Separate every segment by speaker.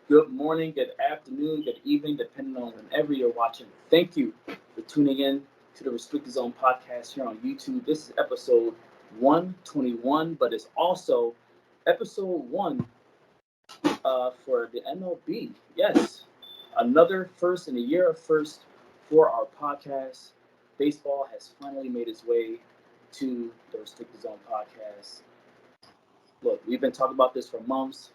Speaker 1: good morning, good afternoon, good evening, depending on whenever you're watching. Thank you for tuning in to the Restricted Zone podcast here on YouTube. This is episode 121, but it's also episode 1 for the MLB. Yes, another first in a year of first for our podcast. Baseball has finally made its way to the Restricted Zone podcast. Look, we've been talking about this for months.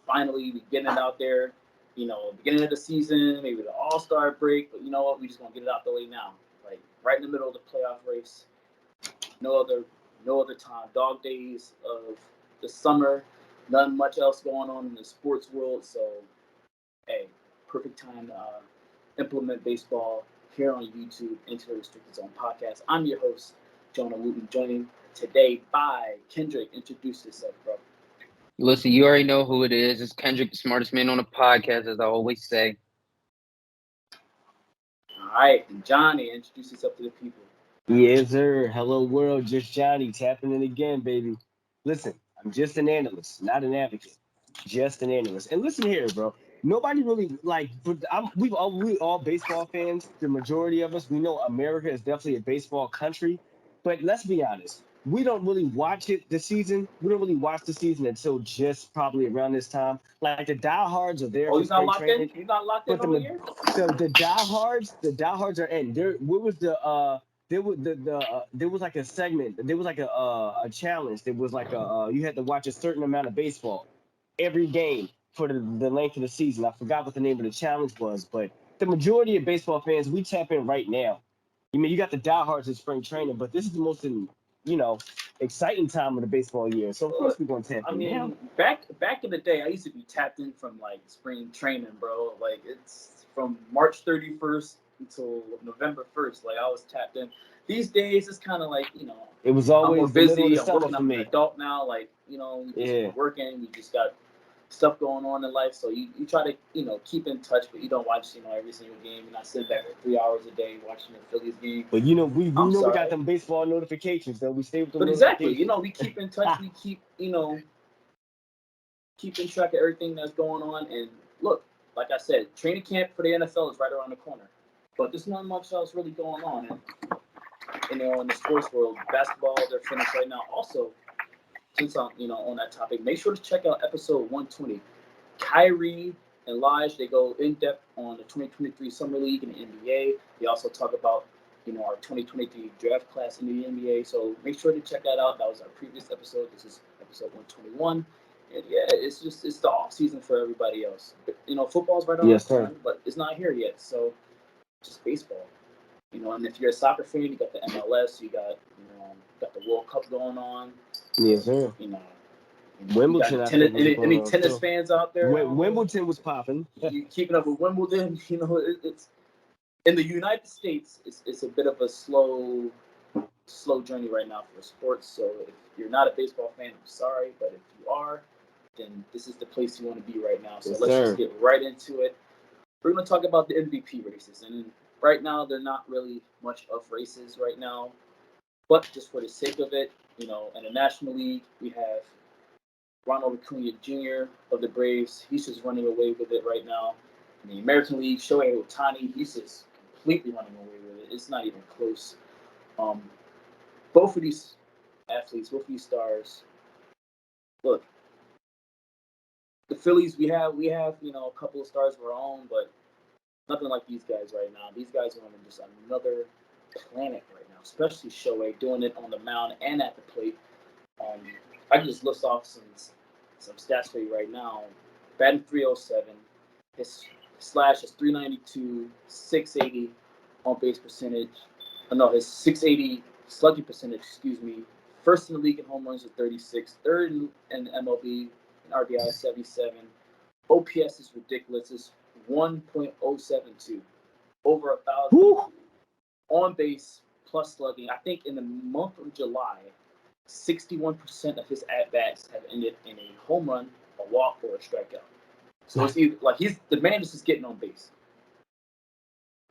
Speaker 1: Finally, we getting it out there. Beginning of the season, maybe the All-Star break, but you know what? We just gonna get it out the way now. Like right in the middle of the playoff race. No other time. Dog days of the summer. Nothing much else going on in the sports world. So, hey, perfect time to implement baseball here on YouTube into the Restricted Zone podcast. I'm your host, Jonah, joining today by Kendrick. Introduce yourself, bro.
Speaker 2: Listen, you already know who it is. It's Kendrick, the smartest man on the podcast, as I always say.
Speaker 1: All right, and Johnny, introduce yourself to the people.
Speaker 3: Yes, sir. Hello, world. Just Johnny tapping in again, baby. Listen, I'm just an analyst, not an advocate. Just an analyst. And listen here, bro. Nobody really we all baseball fans. The majority of us, we know America is definitely a baseball country. But let's be honest, we don't really watch it this season. We don't really watch the season until just probably around this time. Like the diehards are there
Speaker 1: Oh,
Speaker 3: for
Speaker 1: he's not
Speaker 3: spring
Speaker 1: locked in.
Speaker 3: training,
Speaker 1: He's not locked in
Speaker 3: but
Speaker 1: over here.
Speaker 3: the diehards are in. What was there was like a segment. There was like a challenge. There was like you had to watch a certain amount of baseball every game for the length of the season. I forgot what the name of the challenge was, but the majority of baseball fans, we tap in right now. You got the diehards in spring training, but this is the most exciting time of the baseball year. So of course we're gonna tap in.
Speaker 1: Back in the day, I used to be tapped in from like spring training, bro. Like it's from March 31st until November 1st. Like I was tapped in. These days, it's kind of like
Speaker 3: It was
Speaker 1: I'm
Speaker 3: always
Speaker 1: more
Speaker 3: the middle of
Speaker 1: busy.
Speaker 3: the
Speaker 1: I'm
Speaker 3: summer
Speaker 1: working.
Speaker 3: for
Speaker 1: I'm an
Speaker 3: me.
Speaker 1: adult now. Like we just working. We just got stuff going on in life. So you try to keep in touch, but you don't watch every single game. You're not sitting back for 3 hours a day watching the Phillies game.
Speaker 3: But we know we got them baseball notifications, though. We stay with them
Speaker 1: But
Speaker 3: notifications.
Speaker 1: exactly, we keep in touch. We keep keeping track of everything that's going on. And look, like I said, training camp for the NFL is right around the corner. But there's not much else really going on. And, in the sports world, basketball, they're finished right now. Also, since I'm, on that topic, make sure to check out episode 120. Kyrie and Lige, they go in depth on the 2023 Summer League in the NBA. They also talk about, our 2023 draft class in the NBA. So make sure to check that out. That was our previous episode. This is episode 121. And yeah, it's the off season for everybody else. Football's right around the corner, but it's not here yet. So just baseball. And if you're a soccer fan, you got the MLS, you got the World Cup going on.
Speaker 3: Yes, sir.
Speaker 1: Wimbledon. Any tennis fans out there?
Speaker 3: Wimbledon was popping.
Speaker 1: You keeping up with Wimbledon? It's in the United States. It's a bit of a slow journey right now for sports. So if you're not a baseball fan, I'm sorry, but if you are, then this is the place you want to be right now. So let's just get right into it. We're going to talk about the MVP races, and right now they're not really much of races right now, but just for the sake of it, in the National League we have Ronald Acuna Jr. of the Braves. He's just running away with it right now. In the American League, Shohei Ohtani, he's just completely running away with it. It's not even close. Both of these athletes, both of these stars. Look, the Phillies, we have a couple of stars of our own, but nothing like these guys right now. These guys are on just another planet right now, especially Shohei doing it on the mound and at the plate. I can just list off some stats for you right now. Batting 307, his slash is 392, 680 on base percentage. His 680 slugging percentage, First in the league in home runs with 36, third in MLB in RBI 77. OPS is ridiculous. It's 1.072, over 1,000 on base plus slugging. I think in the month of July, 61% of his at bats have ended in a home run, a walk, or a strikeout. So it's either like the man is just getting on base.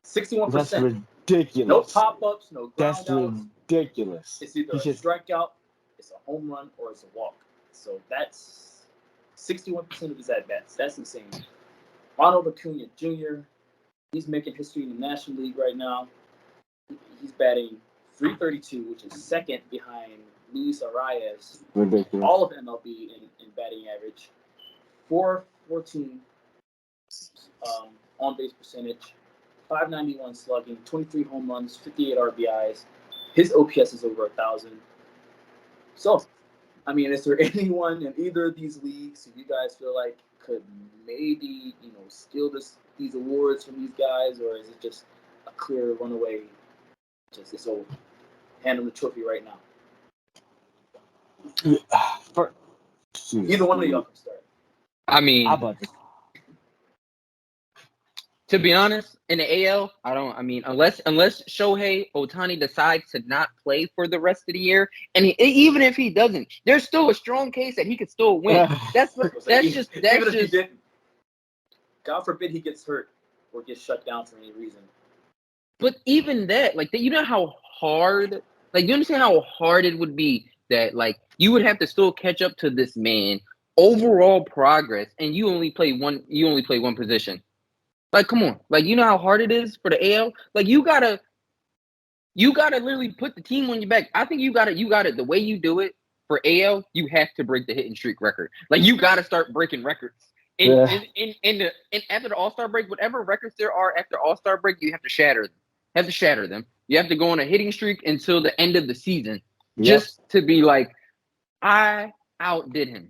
Speaker 1: 61%.
Speaker 3: That's ridiculous.
Speaker 1: No pop ups, no ground outs.
Speaker 3: That's ridiculous.
Speaker 1: It's either a strikeout, it's a home run, or it's a walk. So that's 61% of his at bats. That's insane. Ronald Acuna Jr. He's making history in the National League right now. He's batting .332, which is second behind Luis Arias.
Speaker 3: Ridiculous.
Speaker 1: All of MLB in batting average. .414 on base percentage, .591 slugging, 23 home runs, 58 RBIs. His OPS is over 1,000. So, I mean, is there anyone in either of these leagues who you guys feel like could maybe, steal these awards from these guys, or is it just a clear runaway? Just this old hand them the trophy right now. Either one of y'all can start.
Speaker 2: I mean,
Speaker 3: How about this?
Speaker 2: to be honest, in the AL, unless Shohei Ohtani decides to not play for the rest of the year, and even if he doesn't, there's still a strong case that he could still win. That's just.
Speaker 1: If he didn't, God forbid he gets hurt or gets shut down for any reason.
Speaker 2: But even that, you know how hard, you understand how hard it would be that, you would have to still catch up to this man overall progress, and you only play one position. Come on. You know how hard it is for the AL? You gotta literally put the team on your back. I think you gotta the way you do it for AL, you have to break the hitting streak record. You gotta start breaking records. And after the All-Star break, whatever records there are after All-Star break, you have to shatter them. You have to go on a hitting streak until the end of the season.
Speaker 3: Yep.
Speaker 2: Just to be I outdid him.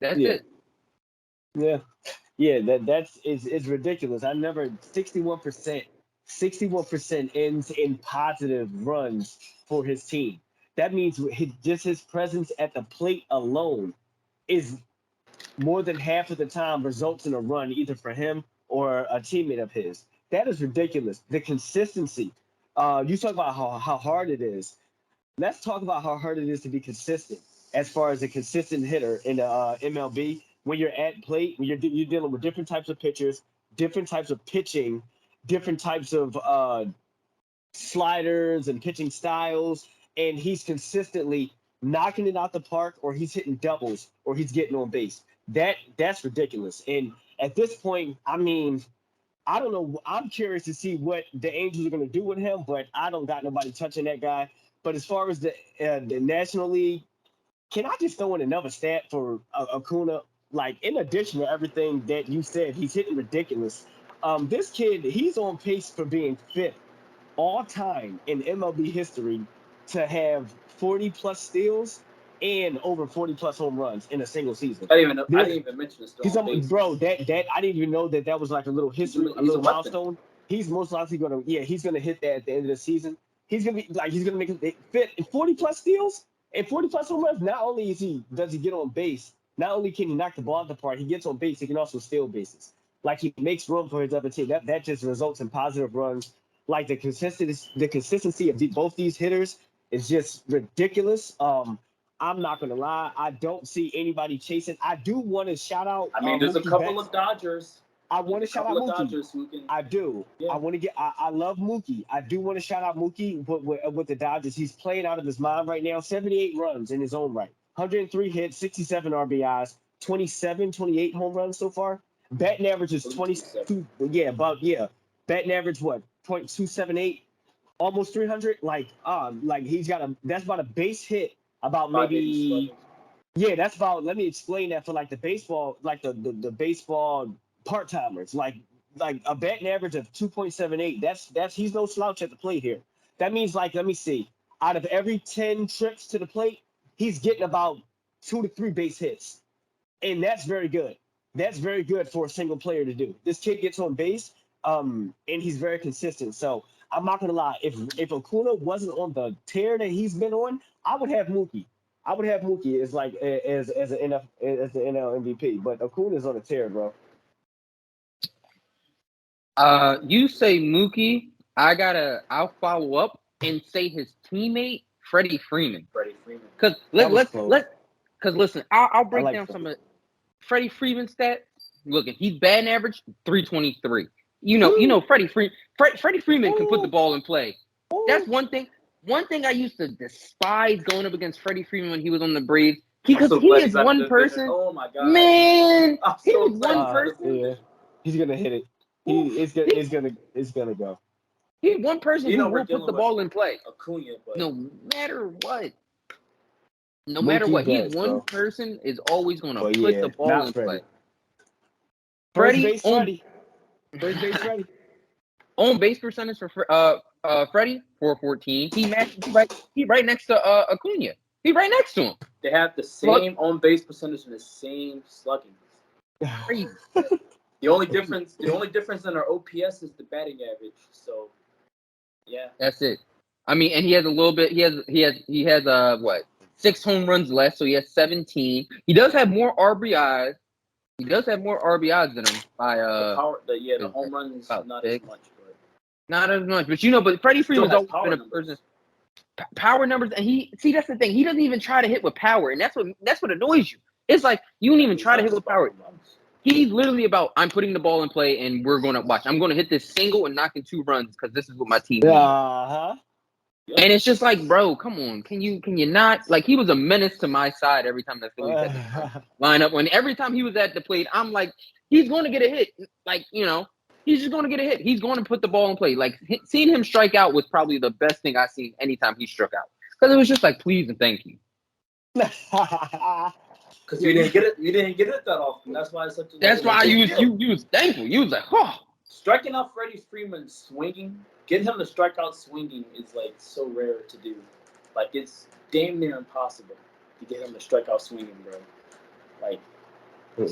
Speaker 2: That's it.
Speaker 3: Yeah. Yeah, it's ridiculous. 61% ends in positive runs for his team. That means just his presence at the plate alone is more than half of the time results in a run either for him or a teammate of his. That is ridiculous. The consistency. You talk about how hard it is. Let's talk about how hard it is to be consistent as far as a consistent hitter in the MLB. When you're at plate, when you're dealing with different types of pitchers, different types of pitching, different types of sliders and pitching styles, and he's consistently knocking it out the park, or he's hitting doubles, or he's getting on base. That's ridiculous. And at this point, I mean, I don't know. I'm curious to see what the Angels are going to do with him, but I don't got nobody touching that guy. But as far as the National League, can I just throw in another stat for Acuna? In addition to everything that you said, he's hitting ridiculous. This kid, he's on pace for being fifth all time in MLB history to have 40-plus steals and over 40-plus home runs in a single season.
Speaker 1: I didn't even mention this.
Speaker 3: Bro, that I didn't even know that was a little history, a little milestone. He's most likely he's gonna hit that at the end of the season. He's gonna make it fit in 40-plus steals and 40-plus home runs. Not only does he get on base, not only can he knock the ball out the park, he gets on base. He can also steal bases. He makes room for his other team. That just results in positive runs. The consistency of both these hitters is just ridiculous. I'm not gonna lie. I don't see anybody chasing. I do want to shout out.
Speaker 1: There's
Speaker 3: Mookie
Speaker 1: a couple
Speaker 3: Betts.
Speaker 1: of Dodgers.
Speaker 3: I want to shout out Mookie.
Speaker 1: Dodgers who can,
Speaker 3: I do.
Speaker 1: Yeah.
Speaker 3: I love Mookie. I do want to shout out Mookie with the Dodgers. He's playing out of his mind right now. 78 runs in his own right. 103 hits, 67 RBIs, 28 home runs so far. Batting average is 22. Batting average what? .278, almost 300. He's got that's about a base hit. About maybe. Yeah, that's about. Let me explain that for the baseball, the baseball part timers. Like a batting average of 2.78. That's he's no slouch at the plate here. That means let me see. Out of every 10 trips to the plate, he's getting about 2 to 3 base hits. And that's very good. That's very good for a single player to do. This kid gets on base, and he's very consistent. So I'm not gonna lie. If Acuna wasn't on the tear that he's been on, I would have Mookie. I would have Mookie as the NL MVP. But Acuna's on a tear, bro.
Speaker 2: You say Mookie. I'll follow up and say his teammate Freddie Freeman. Because listen, I'll break down some of Freddie Freeman's stats. Look, he's batting average 323. You know Freddie Freeman can put the ball in play. That's one thing. One thing I used to despise going up against Freddie Freeman when he was on the Braves. Because he is one person.
Speaker 1: Oh my God.
Speaker 2: Man, he was one person.
Speaker 3: Yeah. He's gonna hit it. It's gonna go.
Speaker 2: He's one person
Speaker 1: You know
Speaker 2: who
Speaker 1: we're
Speaker 2: will put
Speaker 1: dealing
Speaker 2: the
Speaker 1: with
Speaker 2: ball in play.
Speaker 1: Acuna, but
Speaker 2: No matter what. No matter
Speaker 3: Mookie
Speaker 2: what. He's
Speaker 3: Betts,
Speaker 2: one
Speaker 3: bro.
Speaker 2: person is always gonna
Speaker 3: But
Speaker 2: put
Speaker 3: yeah,
Speaker 2: the ball
Speaker 3: not
Speaker 2: in
Speaker 3: Freddie.
Speaker 2: play.
Speaker 3: First
Speaker 2: Freddie
Speaker 3: base Freddie. First base Freddie.
Speaker 2: on base percentage for Freddie 414. He right next to Acuna. He right next to him.
Speaker 1: they have the same on base percentage and the same slugging.
Speaker 2: Crazy.
Speaker 1: The only difference in our OPS is the batting average. So, yeah,
Speaker 2: That's it. I mean, and he has a little bit. He has what 6 home runs less, so he has 17. He does have more RBIs. He does have more RBIs than him by
Speaker 1: the home runs
Speaker 2: about
Speaker 1: not
Speaker 2: 6.
Speaker 1: as much, but
Speaker 2: Not as much, but Freddie
Speaker 1: still
Speaker 2: Freeman's
Speaker 1: has
Speaker 2: always
Speaker 1: power
Speaker 2: been a
Speaker 1: numbers.
Speaker 2: person. Power numbers, and that's the thing. He doesn't even try to hit with power, and that's what annoys you. It's like you don't even try to hit with power. He's literally about I'm putting the ball in play, and we're going to watch. I'm going to hit this single and knock in 2 runs because this is what my team needs.
Speaker 3: Uh-huh.
Speaker 2: And it's just like, bro, come on, can you not? Like, he was a menace to my side every time that Phillies had to line up. When every time he was at the plate, I'm like, he's going to get a hit. Like, he's just going to get a hit. He's going to put the ball in play. Like, seeing him strike out was probably the best thing I've seen anytime he struck out. Because it was just like, please and thank you.
Speaker 1: Because you didn't get it that often. That's why it's such a.
Speaker 2: That's why you was thankful. You was like, oh.
Speaker 1: Striking out Freddie Freeman swinging, getting him to strike out swinging is like so rare to do. Like it's damn near impossible to get him to strike out swinging, bro. Like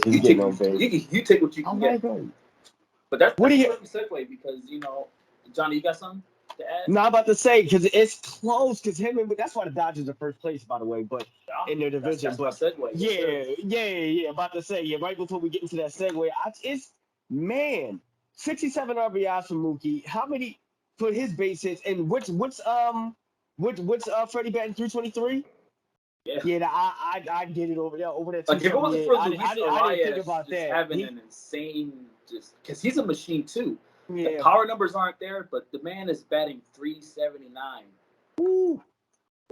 Speaker 3: He's getting on base.
Speaker 1: you take what you can get. But that's a perfect segue because Johnny, you got something to add?
Speaker 3: No, I'm about to say because it's close. Because that's why the Dodgers are first place, by the way. But in their division,
Speaker 1: that's my segue.
Speaker 3: Yeah. About to say, right before we get into that segue, it's 67 RBIs for Mookie. How many for his base hits? And what's Freddie batting 323? Yeah, I get it over there.
Speaker 1: Like if it wasn't for Luis
Speaker 3: I didn't think about that.
Speaker 1: Having an insane, because he's a machine too.
Speaker 3: Yeah.
Speaker 1: The power numbers aren't there, but the man is batting 379.
Speaker 3: Ooh.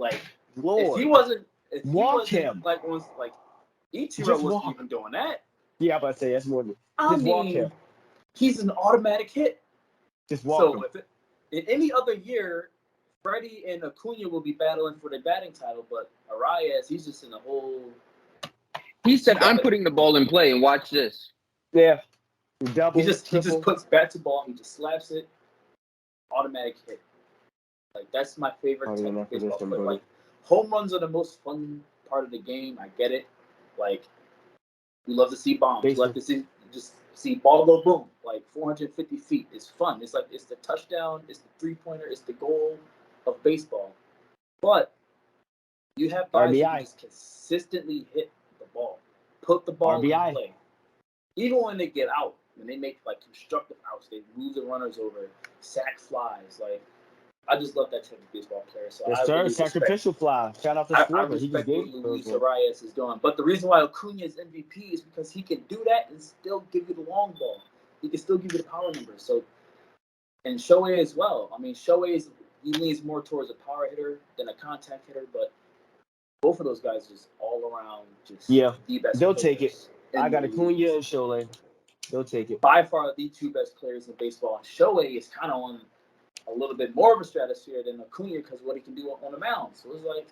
Speaker 1: Like
Speaker 3: Lord.
Speaker 1: if he wasn't
Speaker 3: him.
Speaker 1: Like Ichiro wasn't even doing that.
Speaker 3: Yeah, I'm about to say that's more than
Speaker 1: walk him. He's an automatic hit.
Speaker 3: Just walk him.
Speaker 1: So in any other year, Freddie and Acuna will be battling for the batting title, but Arias, he's just in a whole.
Speaker 2: He said, "I'm putting the ball in play, and watch this."
Speaker 3: Yeah, double.
Speaker 1: He just puts bat to ball. He just slaps it. Automatic hit. Like that's my favorite type of baseball play. Like home runs are the most fun part of the game. I get it. Like we love to see bombs. We love to see ball go boom. Like 450 feet. It's fun. It's like it's the touchdown. It's the 3-pointer. It's the goal of baseball. But you have guys who just consistently hit the ball, put the ball in play. Even when they get out, when they make like constructive outs, they move the runners over, sack flies. Like I just love that type of baseball player. So
Speaker 3: yes, sir. Sacrificial fly. Shout out to
Speaker 1: I
Speaker 3: Sliver.
Speaker 1: respect what Luis Arias is doing. But the reason why Acuna is MVP is because he can do that and still give you the long ball. He can still give you the power numbers. So, and Shohei as well. I mean, he leans more towards a power hitter than a contact hitter, but both of those guys just all around the best.
Speaker 3: They'll take it. I got Acuna and Shohei. They'll take it.
Speaker 1: By far the 2 best players in baseball. And Shohei is kind of on a little bit more of a stratosphere than Acuna because what he can do on the mound. So it's like,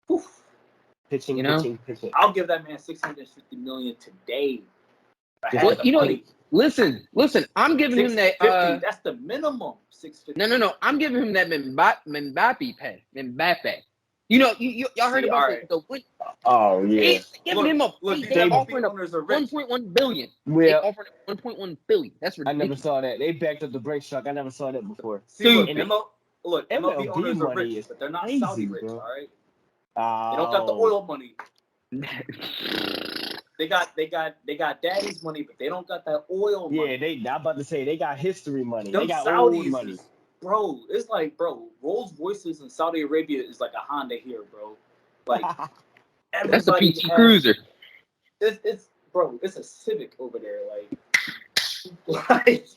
Speaker 1: poof.
Speaker 3: Pitching.
Speaker 1: I'll give that man $650 million today.
Speaker 2: Listen. I'm giving him that.
Speaker 1: That's the minimum. $650.
Speaker 2: No. I'm giving him that Mbappe pay. Mbappe. Y'all heard about the.
Speaker 3: Oh yeah.
Speaker 2: Giving him they're offering 1.1 billion.
Speaker 3: Yeah.
Speaker 2: They offered 1.1 billion. That's ridiculous.
Speaker 3: I never saw that. They backed up the Brinks truck. I never saw that before.
Speaker 1: MLB owners are rich, but they're not Saudi rich. All right. They don't got the oil money. They got daddy's money, but they don't got that oil money.
Speaker 3: Yeah, I'm about to say they got history money.
Speaker 1: Them
Speaker 3: they got
Speaker 1: Saudis
Speaker 3: old money.
Speaker 1: It's like, Rolls Royces in Saudi Arabia is like a Honda here, bro. Like
Speaker 2: that's a PT Cruiser.
Speaker 1: It's a Civic over there. Like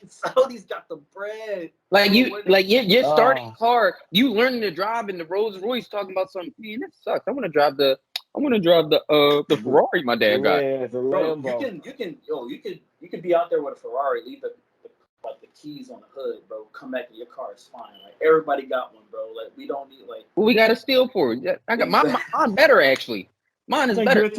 Speaker 1: Saudi's got the bread.
Speaker 2: Like you're starting car. You learning to drive in the Rolls Royce, talking about something. Man, that sucks. I want to drive the I'm gonna drive the Ferrari my dad got.
Speaker 3: Yeah, the
Speaker 1: Bro,
Speaker 3: Lambo.
Speaker 1: you can be out there with a Ferrari, leave the keys on the hood, bro. Come back and your car is fine. Like everybody got one, bro. Like we don't need like.
Speaker 2: What we got to steal for? I got mine better actually. Mine is better.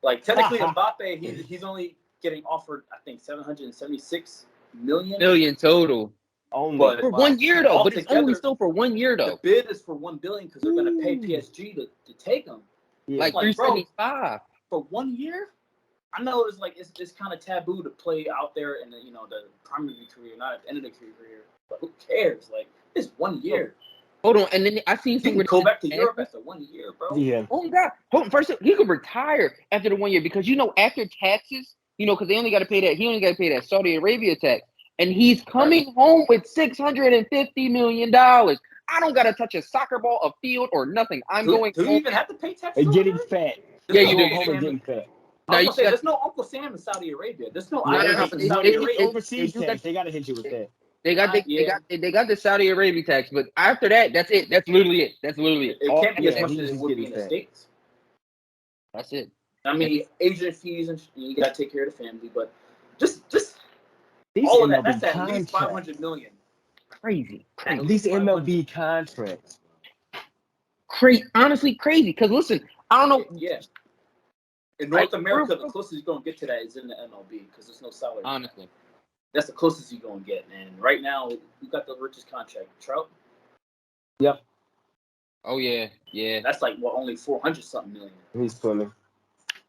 Speaker 1: Like technically, Mbappe, he's only getting offered, I think, 776 million
Speaker 2: total.
Speaker 3: Only
Speaker 1: but
Speaker 2: For 1 year though, but it's only still for 1 year
Speaker 1: the
Speaker 2: though.
Speaker 1: bid is for 1 billion because they're gonna pay PSG to take him.
Speaker 3: Yeah.
Speaker 2: Like 375
Speaker 1: for 1 year. I know it's kind of taboo to play out there in the the primary career, not at the end of the career. But who cares? Like it's 1 year.
Speaker 2: Hold on, and then I seen
Speaker 1: You can
Speaker 2: somewhere
Speaker 1: go back to Europe after 1 year, bro.
Speaker 3: Yeah.
Speaker 2: Oh my God! Hold on, first he could retire after the 1 year because after taxes, because they only got to pay that. He only got to pay that Saudi Arabia tax, and he's coming home with $650 million. I don't got to touch a soccer ball, a field, or nothing. I'm going.
Speaker 1: Do you even have to pay tax?
Speaker 3: And getting fat.
Speaker 2: Yeah, you do.
Speaker 3: Home and getting fat.
Speaker 1: I was gonna say, there's no Uncle Sam in Saudi Arabia. There's no IRS in Saudi Arabia.
Speaker 3: Overseas tax. They gotta hit you with that.
Speaker 2: They got the Saudi Arabia tax, but after that, that's it. That's literally it. That's literally it.
Speaker 1: It can't be as much as it would be in the States.
Speaker 2: That's it.
Speaker 1: I mean, agent fees and you gotta take care of the family, but just
Speaker 3: these
Speaker 1: all of
Speaker 3: MLB
Speaker 1: that. That's at
Speaker 3: contracts.
Speaker 1: least 500 million.
Speaker 2: Crazy.
Speaker 3: These MLB contracts.
Speaker 2: Honestly, crazy. Because listen, I don't know.
Speaker 1: Yeah. In North America, the closest you're gonna get to that is in the MLB because there's no salary.
Speaker 2: Honestly,
Speaker 1: that's the closest you're gonna get. And right now, we got the richest contract, Trout.
Speaker 3: Yep.
Speaker 2: Oh yeah.
Speaker 1: That's like only 400 something million.
Speaker 3: He's funny.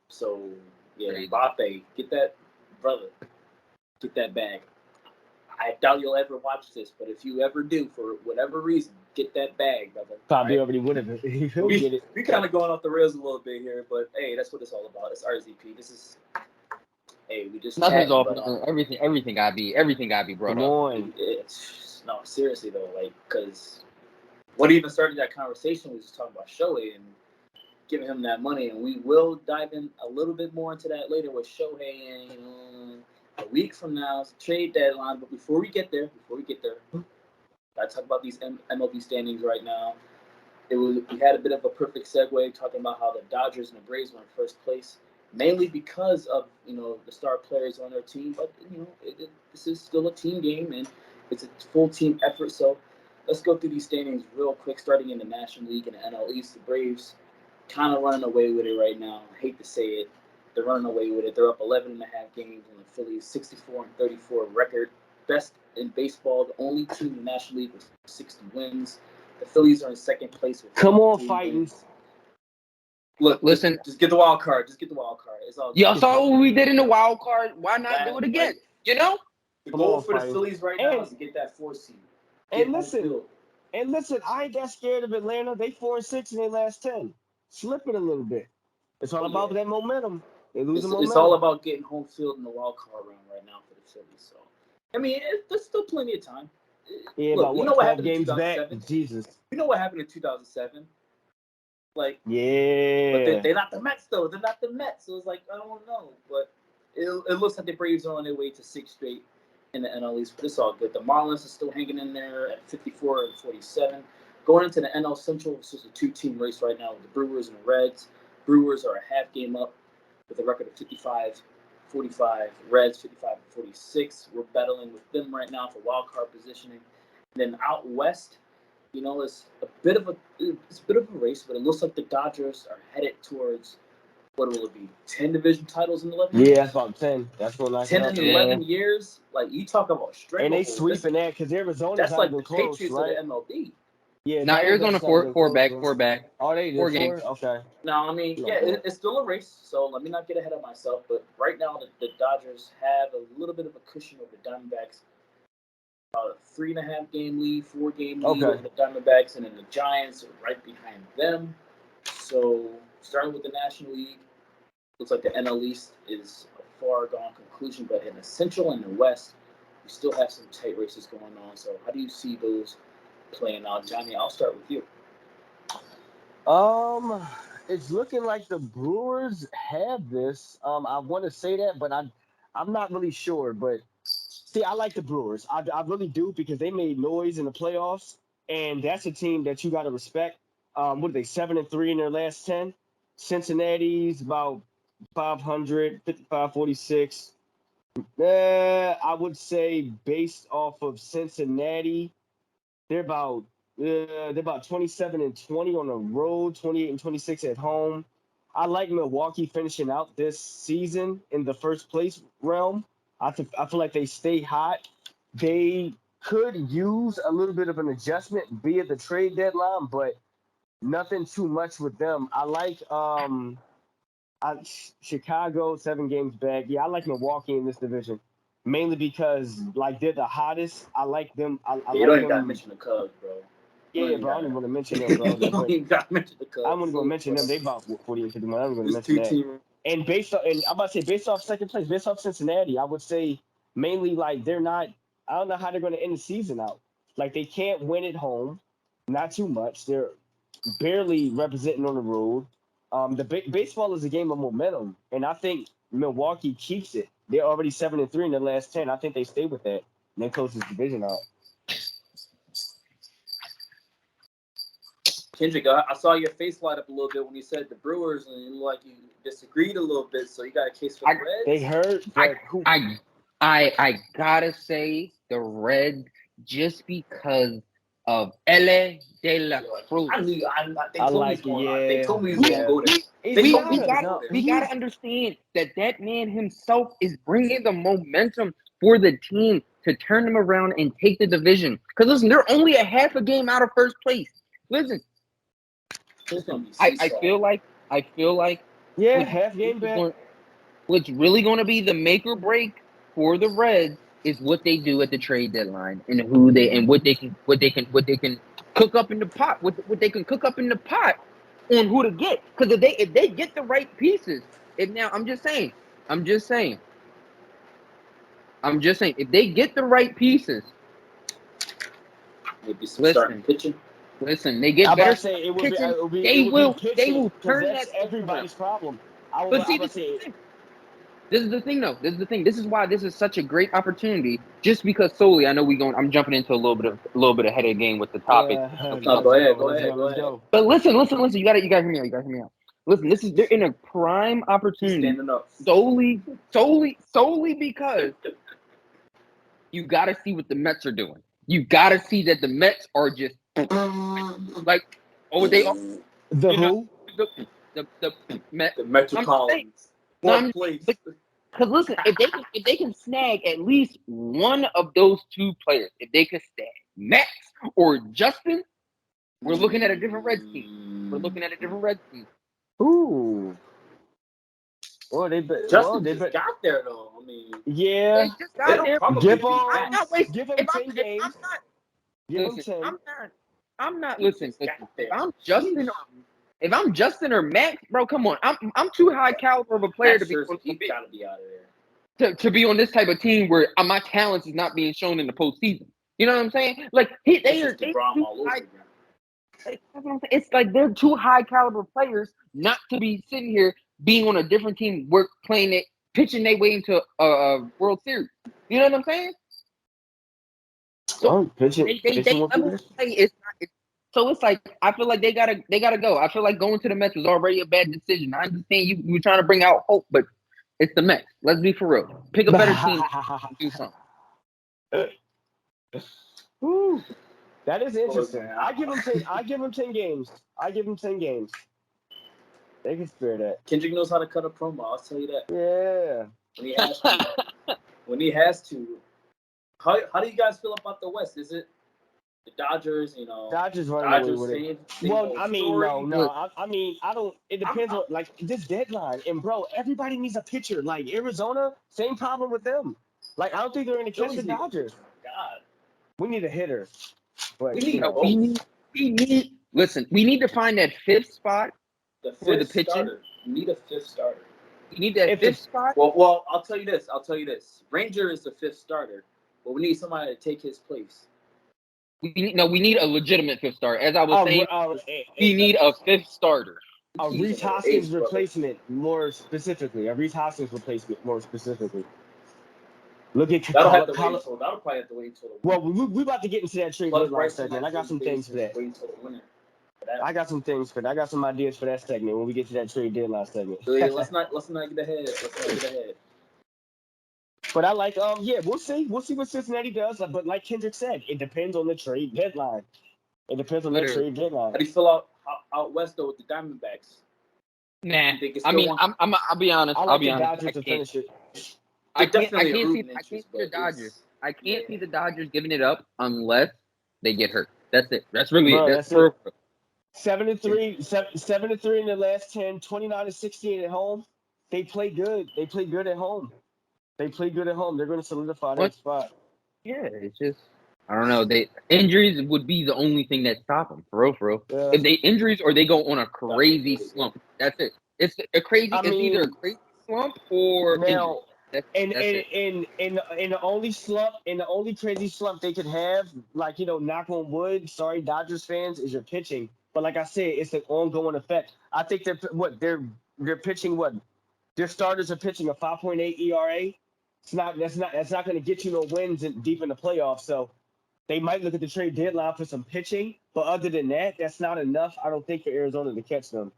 Speaker 1: So yeah, Mbappe, get that bag. I doubt you'll ever watch this, but if you ever do, for whatever reason, get that bag, brother.
Speaker 3: Probably already would have. He'll get it.
Speaker 1: We kind of going off the rails a little bit here, but hey, that's what it's all about. It's RZP. This is. Hey, we just.
Speaker 2: Nothing's off. Everything gotta be brought
Speaker 3: up.
Speaker 2: No,
Speaker 1: seriously though, like, because what even started that conversation was just talking about Shohei and giving him that money, and we will dive in a little bit more into that later with Shohei and a week from now, it's a trade deadline. But before we get there, I talk about these MLB standings right now. We had a bit of a perfect segue talking about how the Dodgers and the Braves were in first place, mainly because of the star players on their team. But this is still a team game and it's a full team effort. So let's go through these standings real quick, starting in the National League and the NL East. The Braves kind of running away with it right now. I hate to say it. They're running away with it. They're up 11.5 games, and the Phillies 64-34 record, best in baseball. The only team in the National League with 60 wins. The Phillies are in second place with.
Speaker 3: Come on, Titans!
Speaker 1: Look,
Speaker 2: listen.
Speaker 1: Just get the wild card. It's all.
Speaker 2: Y'all saw what we did in the wild card. Why not do it again? The
Speaker 1: goal for the Phillies right now is to get that 4 seed.
Speaker 3: And listen, I ain't that scared of Atlanta. They 4-6 in their last 10. Slip it a little bit. It's all about that momentum.
Speaker 1: It's all about getting home field in the wild card round right now for the Phillies. So, I mean, there's still plenty of time.
Speaker 3: Yeah,
Speaker 1: look,
Speaker 3: but
Speaker 1: you know what happened in
Speaker 3: 2007? Back? Jesus.
Speaker 1: You know what happened in 2007? Like,
Speaker 3: yeah.
Speaker 1: But they're not the Mets, though. They're not the Mets. So it's like, I don't know. But it looks like the Braves are on their way to 6 straight in the NL East. But it's all good. The Marlins are still hanging in there at 54-47. Going into the NL Central, it's just a 2-team race right now with the Brewers and the Reds. Brewers are a half game up with a record of 55-45. Reds 55-46. We're battling with them right now for wild card positioning. And then out west, it's a bit of a race, but it looks like the Dodgers are headed towards what will it be? 10 division titles in 11 years?
Speaker 3: Yeah, that's about 10. That's what I
Speaker 1: 10 in 11 years. Like you talk about straight.
Speaker 3: And they sweeping that because Arizona's
Speaker 1: that's like the
Speaker 3: close,
Speaker 1: Patriots
Speaker 3: right?
Speaker 1: of the MLB.
Speaker 3: Yeah,
Speaker 2: now Arizona four back.
Speaker 3: Oh, they did
Speaker 2: 4 games.
Speaker 3: Okay.
Speaker 1: No, I mean, it's still a race, so let me not get ahead of myself. But right now, the Dodgers have a little bit of a cushion over the Diamondbacks. About a 3.5 game lead, 4 game lead over the Diamondbacks, and then the Giants are right behind them. So starting with the National League, looks like the NL East is a far gone conclusion, but in the Central and the West, we still have some tight races going on. So how do you see those playing out? Johnny, I'll start with you.
Speaker 3: It's looking like the Brewers have this. I want to say that, but I'm not really sure. But see, I like the Brewers. I really do because they made noise in the playoffs, and that's a team that you got to respect. What are they, 7-3 in their last 10? Cincinnati's about 500, 55-46. I would say based off of Cincinnati, they're about 27-20 on the road, 28-26 at home. I like Milwaukee finishing out this season in the first place realm. I feel like they stay hot. They could use a little bit of an adjustment, be at the trade deadline, but nothing too much with them. I like Chicago 7 games back. Yeah, I like Milwaukee in this division, mainly because like they're the hottest. I like them. I
Speaker 1: You
Speaker 3: like
Speaker 1: don't even got to
Speaker 3: them.
Speaker 1: mention the Cubs, bro.
Speaker 3: Yeah, bro. I don't even want to mention them, bro.
Speaker 1: You don't even got to mention the Cubs.
Speaker 3: I wouldn't go mention them. They about 48-51. I don't even
Speaker 1: This
Speaker 3: mention that.
Speaker 1: two-team.
Speaker 3: And I'm about to say based off second place, based off Cincinnati, I would say mainly like they're not. I don't know how they're going to end the season out. Like they can't win at home, not too much. They're barely representing on the road. Baseball is a game of momentum, and I think Milwaukee keeps it. They're already 7-3 in the last 10. I think they stay with that and they close this division out.
Speaker 1: Kendrick, I saw your face light up a little bit when you said the Brewers, and you look like you disagreed a little bit. So you got a case for the Reds.
Speaker 3: They hurt, but
Speaker 2: I gotta say the Reds just because of Ele de la Cruz.
Speaker 1: They told me he was going to go there.
Speaker 2: We gotta understand that man himself is bringing the momentum for the team to turn them around and take the division. Because listen, they're only a half a game out of first place. Listen, I feel like
Speaker 3: half game back.
Speaker 2: What's really going to be the make or break for the Reds is what they do at the trade deadline and what they can cook up in the pot, what they can cook up in the pot on who to get. Because if they get the right pieces, I'm just saying, if they get the right pieces,
Speaker 1: maybe some starting pitching.
Speaker 2: Listen, they get better pitching. They will turn
Speaker 3: that's
Speaker 2: that
Speaker 3: everybody's problem.
Speaker 2: This is the thing, though. This is why this is such a great opportunity. Just because solely, I know I'm jumping into a little bit ahead of the game with the topic.
Speaker 1: Go ahead.
Speaker 2: But listen. You gotta hear me out. Listen, they're in a prime opportunity. Solely because you gotta see what the Mets are doing. You gotta see that the Mets are just like they are.
Speaker 3: The who?
Speaker 2: The Mets.
Speaker 1: The Metropolitans.
Speaker 2: Because listen, if they can snag at least one of those two players, if they can snag Max or Justin, we're looking at a different Reds team.
Speaker 3: Ooh. Well,
Speaker 1: Justin just got there though. I mean,
Speaker 3: yeah.
Speaker 2: They just got there.
Speaker 3: Give him 10 games. Give him 10.
Speaker 2: I'm not listening. If I'm Justin or Max, bro, come on. I'm too high caliber of a player to be
Speaker 1: gotta be out of there.
Speaker 2: To be on this type of team where my talent is not being shown in the postseason. You know what I'm saying? Like it's like they're too high caliber players not to be sitting here being on a different team, pitching their way into a World Series. You know what I'm saying? So So it's like I feel like they gotta go. I feel like going to the Mets was already a bad decision. I understand you were trying to bring out hope, but it's the Mets. Let's be for real. Pick a better team. Do something.
Speaker 3: Ooh, that is interesting. I give them 10 games. They can spare that.
Speaker 1: Kendrick knows how to cut a promo. I'll tell you that.
Speaker 3: Yeah.
Speaker 1: When he has to. How do you guys feel about the West? Is it the Dodgers?
Speaker 3: Dodgers running away with it. Well, I mean, no. I don't. It depends on this deadline. And bro, everybody needs a pitcher. Like Arizona, same problem with them. Like I don't think they're going to catch the Dodgers.
Speaker 1: God,
Speaker 3: we need a hitter. But
Speaker 2: we need to find that fifth spot for the pitching.
Speaker 1: Starter. You need a fifth starter.
Speaker 2: You need that fifth spot.
Speaker 1: Well, I'll tell you this. Ranger is the fifth starter, but we need somebody to take his place.
Speaker 2: We need a legitimate fifth starter. As I was saying, we need a fifth starter.
Speaker 3: A Reese Hoskins replacement, more specifically. Look at
Speaker 1: that'll probably have to wait until the winter.
Speaker 3: Well, we about to get into that trade deadline segment. I got some things for that.
Speaker 1: Wait until the winter.
Speaker 3: I got some things for that. I got some ideas for that segment when we get to that trade deadline segment.
Speaker 1: So yeah, let's not get ahead.
Speaker 3: But I like we'll see what Cincinnati does. But like Kendrick said, it depends on the trade deadline. It depends on that
Speaker 2: Literally.
Speaker 3: trade deadline.
Speaker 1: How do you feel out west though with the Diamondbacks?
Speaker 2: Nah,
Speaker 1: You think it's
Speaker 2: I
Speaker 1: still
Speaker 2: mean,
Speaker 1: one?
Speaker 2: I'll be honest.
Speaker 3: I like
Speaker 2: I'll be
Speaker 3: the
Speaker 2: honest.
Speaker 3: Dodgers to finish it.
Speaker 2: I can't
Speaker 1: Definitely a
Speaker 2: see
Speaker 1: rooting
Speaker 2: the
Speaker 1: interest, but
Speaker 2: Dodgers. I can't
Speaker 1: yeah.
Speaker 2: see the Dodgers giving it up unless they get hurt. That's it. That's really
Speaker 3: Bro,
Speaker 2: it.
Speaker 3: that's it. 7-3 in the last 10, 29-16 at home. They play good. They play good at home. They're going to solidify that spot.
Speaker 2: Yeah, it's just I don't know. Injuries would be the only thing that stop them. For real.
Speaker 3: Yeah.
Speaker 2: If they injuries or they go on a crazy slump, that's it. It's a crazy.
Speaker 3: I
Speaker 2: It's
Speaker 3: mean,
Speaker 2: either a crazy slump or
Speaker 3: now,
Speaker 2: injury.
Speaker 3: in the only slump, in the only crazy slump they could have, like knock on wood. Sorry, Dodgers fans, is your pitching. But like I said, it's an ongoing effect. I think they're pitching what their starters are pitching a 5.8 ERA. That's not going to get you no wins deep in the playoffs. So they might look at the trade deadline for some pitching, but other than that, that's not enough. I don't think for Arizona to catch them.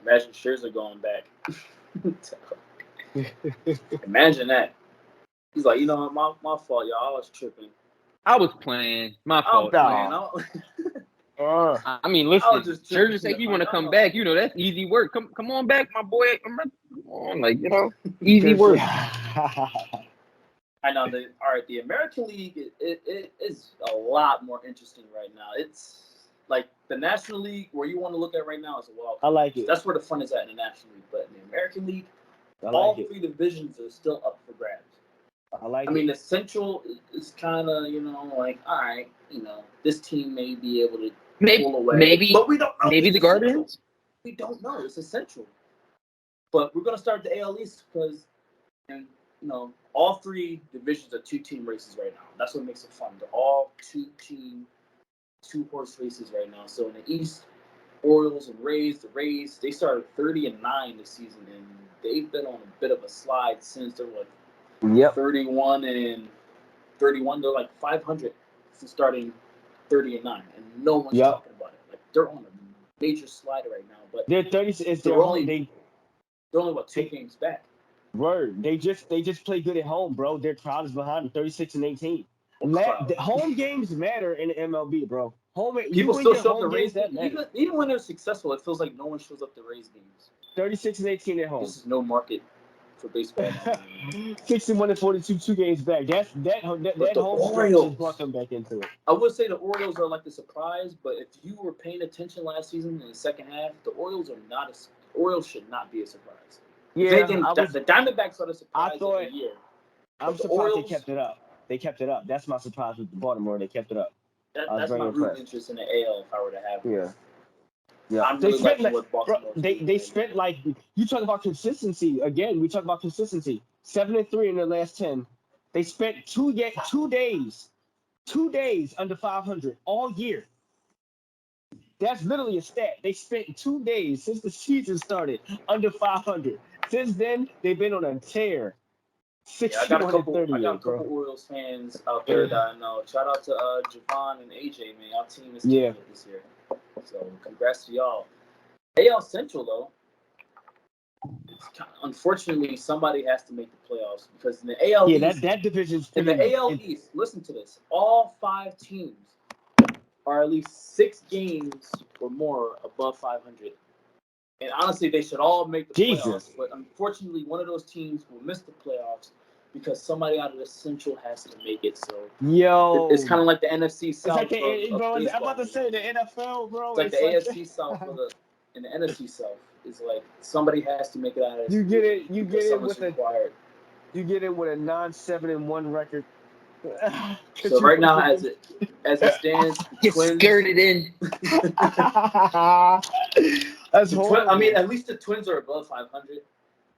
Speaker 1: Imagine Scherzer going back. Imagine that. He's like, you know what, my fault, y'all. I was tripping.
Speaker 2: I was playing. My fault. I mean, listen. Scherzer say he want to come back. That's easy work. Come on back, my boy. Come on, easy work.
Speaker 1: I know that. All right, the American League it is a lot more interesting right now. It's like the National League, where you want to look at right now is a wild card.
Speaker 3: I like it.
Speaker 1: That's where the fun is at in the National League. But in the American League, all three divisions are still up for grabs. I mean, the Central is kind of like, all right, this team may be able to pull away, but we don't know.
Speaker 2: Maybe the Guardians.
Speaker 1: We don't know. It's essential. But we're gonna start the AL East because, all three divisions are 2-team races right now. That's what makes it fun. They're all 2-horse races right now. So in the East, Orioles and Rays. The Rays, they started 30-9 this season, and they've been on a bit of a slide since they're 31-31. They're like 500 since starting 30-9, and no one's talking about it. Like they're on a major slide right now. But
Speaker 3: they're 30.
Speaker 1: They're only 2 games back.
Speaker 3: Word. They just play good at home, bro. Their crowd is behind them, 36-18. Home games matter in the MLB, bro.
Speaker 1: People still show up to Rays games. Even when they're successful, it feels like no one shows up to Rays games.
Speaker 3: 36-18 at home.
Speaker 1: This is no market for baseball.
Speaker 3: 61-42, 2 games back. That home stretch just brought them back into it.
Speaker 1: I would say the Orioles are like the surprise, but if you were paying attention last season in the second half, the Orioles should not be a surprise.
Speaker 3: Yeah,
Speaker 1: the Diamondbacks are the surprise of the year.
Speaker 3: I'm surprised they kept it up. That's my surprise with Baltimore. They kept it up.
Speaker 1: That's my root interest in the AL if I were to have one.
Speaker 3: Yeah.
Speaker 1: I'm really liking what Baltimore.
Speaker 3: They spent you talk about consistency again. We talk about consistency. 7-3 in their last 10. They spent 2 days under 500 all year. That's literally a stat. They spent 2 days since the season started under 500. Since then, they've been on a tear.
Speaker 1: I got a couple Orioles fans out there that I know. Shout out to Javon and AJ, man. Our team is killing it this year. So congrats to y'all. AL Central though, unfortunately somebody has to make the playoffs because in the AL East,
Speaker 3: that division's
Speaker 1: in the AL East. Listen to this: all 5 teams are at least 6 games or more above 500. And honestly, they should all make the playoffs. But unfortunately, one of those teams will miss the playoffs because somebody out of the Central has to make it. So it's kind of like the NFC South.
Speaker 3: It's like I'm about to say the NFL, bro.
Speaker 1: It's like the AFC South and the NFC South. It's like somebody has to make it out of this.
Speaker 3: You get it with you get it with a 9-7-1 record.
Speaker 1: So right now, as it stands,
Speaker 2: get skirted in.
Speaker 3: That's horrible.
Speaker 1: I mean, at least the Twins are above 500.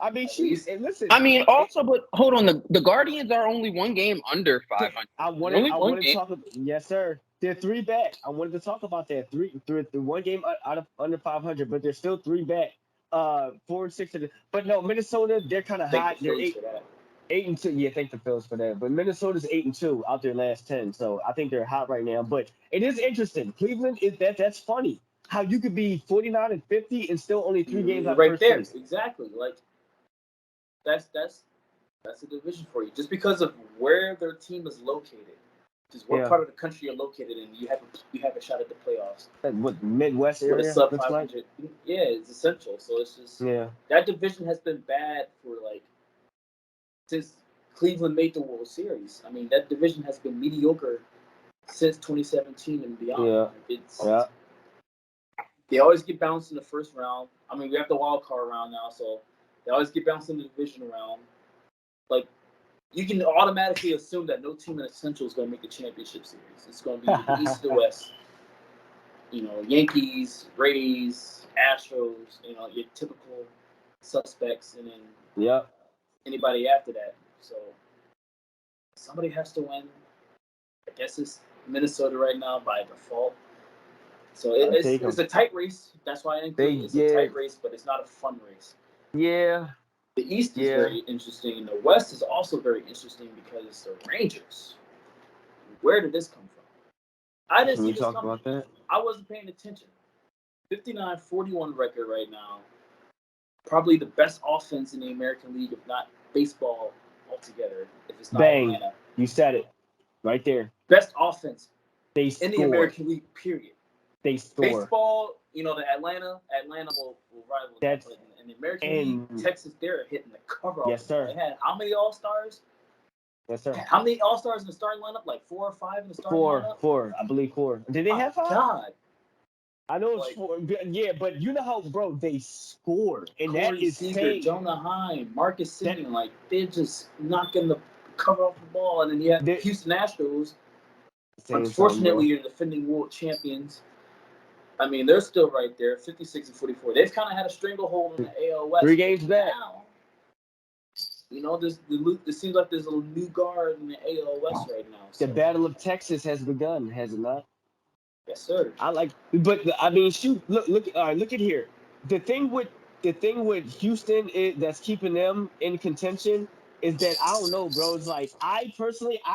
Speaker 3: I mean, listen.
Speaker 2: I mean, also, but hold on. The Guardians are only 1 game under 500.
Speaker 3: I wanted to talk about. Yes, sir. They're 3 back. I wanted to talk about that. 1 game out of under 500, but they're still 3 back. 4-6. But no, Minnesota, they're kind of hot. They're 8. 8-2. Yeah, thank the Phils for that. But Minnesota's 8-2 out their last 10, so I think they're hot right now. But it is interesting. Cleveland is that's funny. How you could be 49-50 and still only 3 games out of
Speaker 1: Right
Speaker 3: first
Speaker 1: there,
Speaker 3: place.
Speaker 1: exactly. Like that's a division for you, just because of where their team is located. Just what
Speaker 3: Yeah.
Speaker 1: part of the country you're located in, you have a shot at the playoffs.
Speaker 3: What Midwest
Speaker 1: With a
Speaker 3: area
Speaker 1: sub
Speaker 3: looks like?
Speaker 1: 500, yeah, it's essential. So it's just
Speaker 3: Yeah.
Speaker 1: that division has been bad for like since Cleveland made the World Series. I mean, that division has been mediocre since 2017 and beyond.
Speaker 3: Yeah.
Speaker 1: It's
Speaker 3: Yeah.
Speaker 1: They always get bounced in the first round. I mean, we have the wild card round now, so they always get bounced in the division round. Like, you can automatically assume that no team in the Central is going to make the championship series. It's going to be the East or the West. You know, Yankees, Rays, Astros. You know, your typical suspects, and then
Speaker 3: Yep.
Speaker 1: anybody after that. So somebody has to win. I guess it's Minnesota right now by default. So it's a tight race. That's why I include it's a tight race, but it's not a fun race.
Speaker 3: Yeah.
Speaker 1: The East is very interesting, and the West is also very interesting because it's the Rangers. Where did this come from? I didn't see this coming.
Speaker 3: About that?
Speaker 1: I wasn't paying attention. 59-41 record right now. Probably the best offense in the American League, if not baseball altogether. If it's not Atlanta.
Speaker 3: You said it right there.
Speaker 1: Best offense
Speaker 3: in
Speaker 1: the American League, period.
Speaker 3: They score.
Speaker 1: Baseball, you know, the Atlanta will rival that. But in the American League, Texas, they're hitting the cover off.
Speaker 3: Yes, sir.
Speaker 1: They had how many All-Stars?
Speaker 3: Yes, sir.
Speaker 1: How many All-Stars in the starting lineup? Like 4 or 5 in the starting lineup?
Speaker 3: Four. I believe 4. Did they have 5?
Speaker 1: God.
Speaker 3: I know it's 4. Yeah, but you know how, bro, they score. And Corey that is
Speaker 1: Seager, Jonah Heim, Marcus Semien, like, they're just knocking the cover off the ball. And then you have the Houston Astros. Unfortunately, you're defending world champions. I mean, they're still right there, 56-44. They've kind of had a stranglehold in the AL West.
Speaker 3: 3 games back.
Speaker 1: Now, you know, it seems like there's a new guard in the AL West right now. So.
Speaker 3: The Battle of Texas has begun, has it not?
Speaker 1: Yes, sir.
Speaker 3: But I mean, shoot, look at here. The thing with Houston that's keeping them in contention is that I don't know, bro. It's like I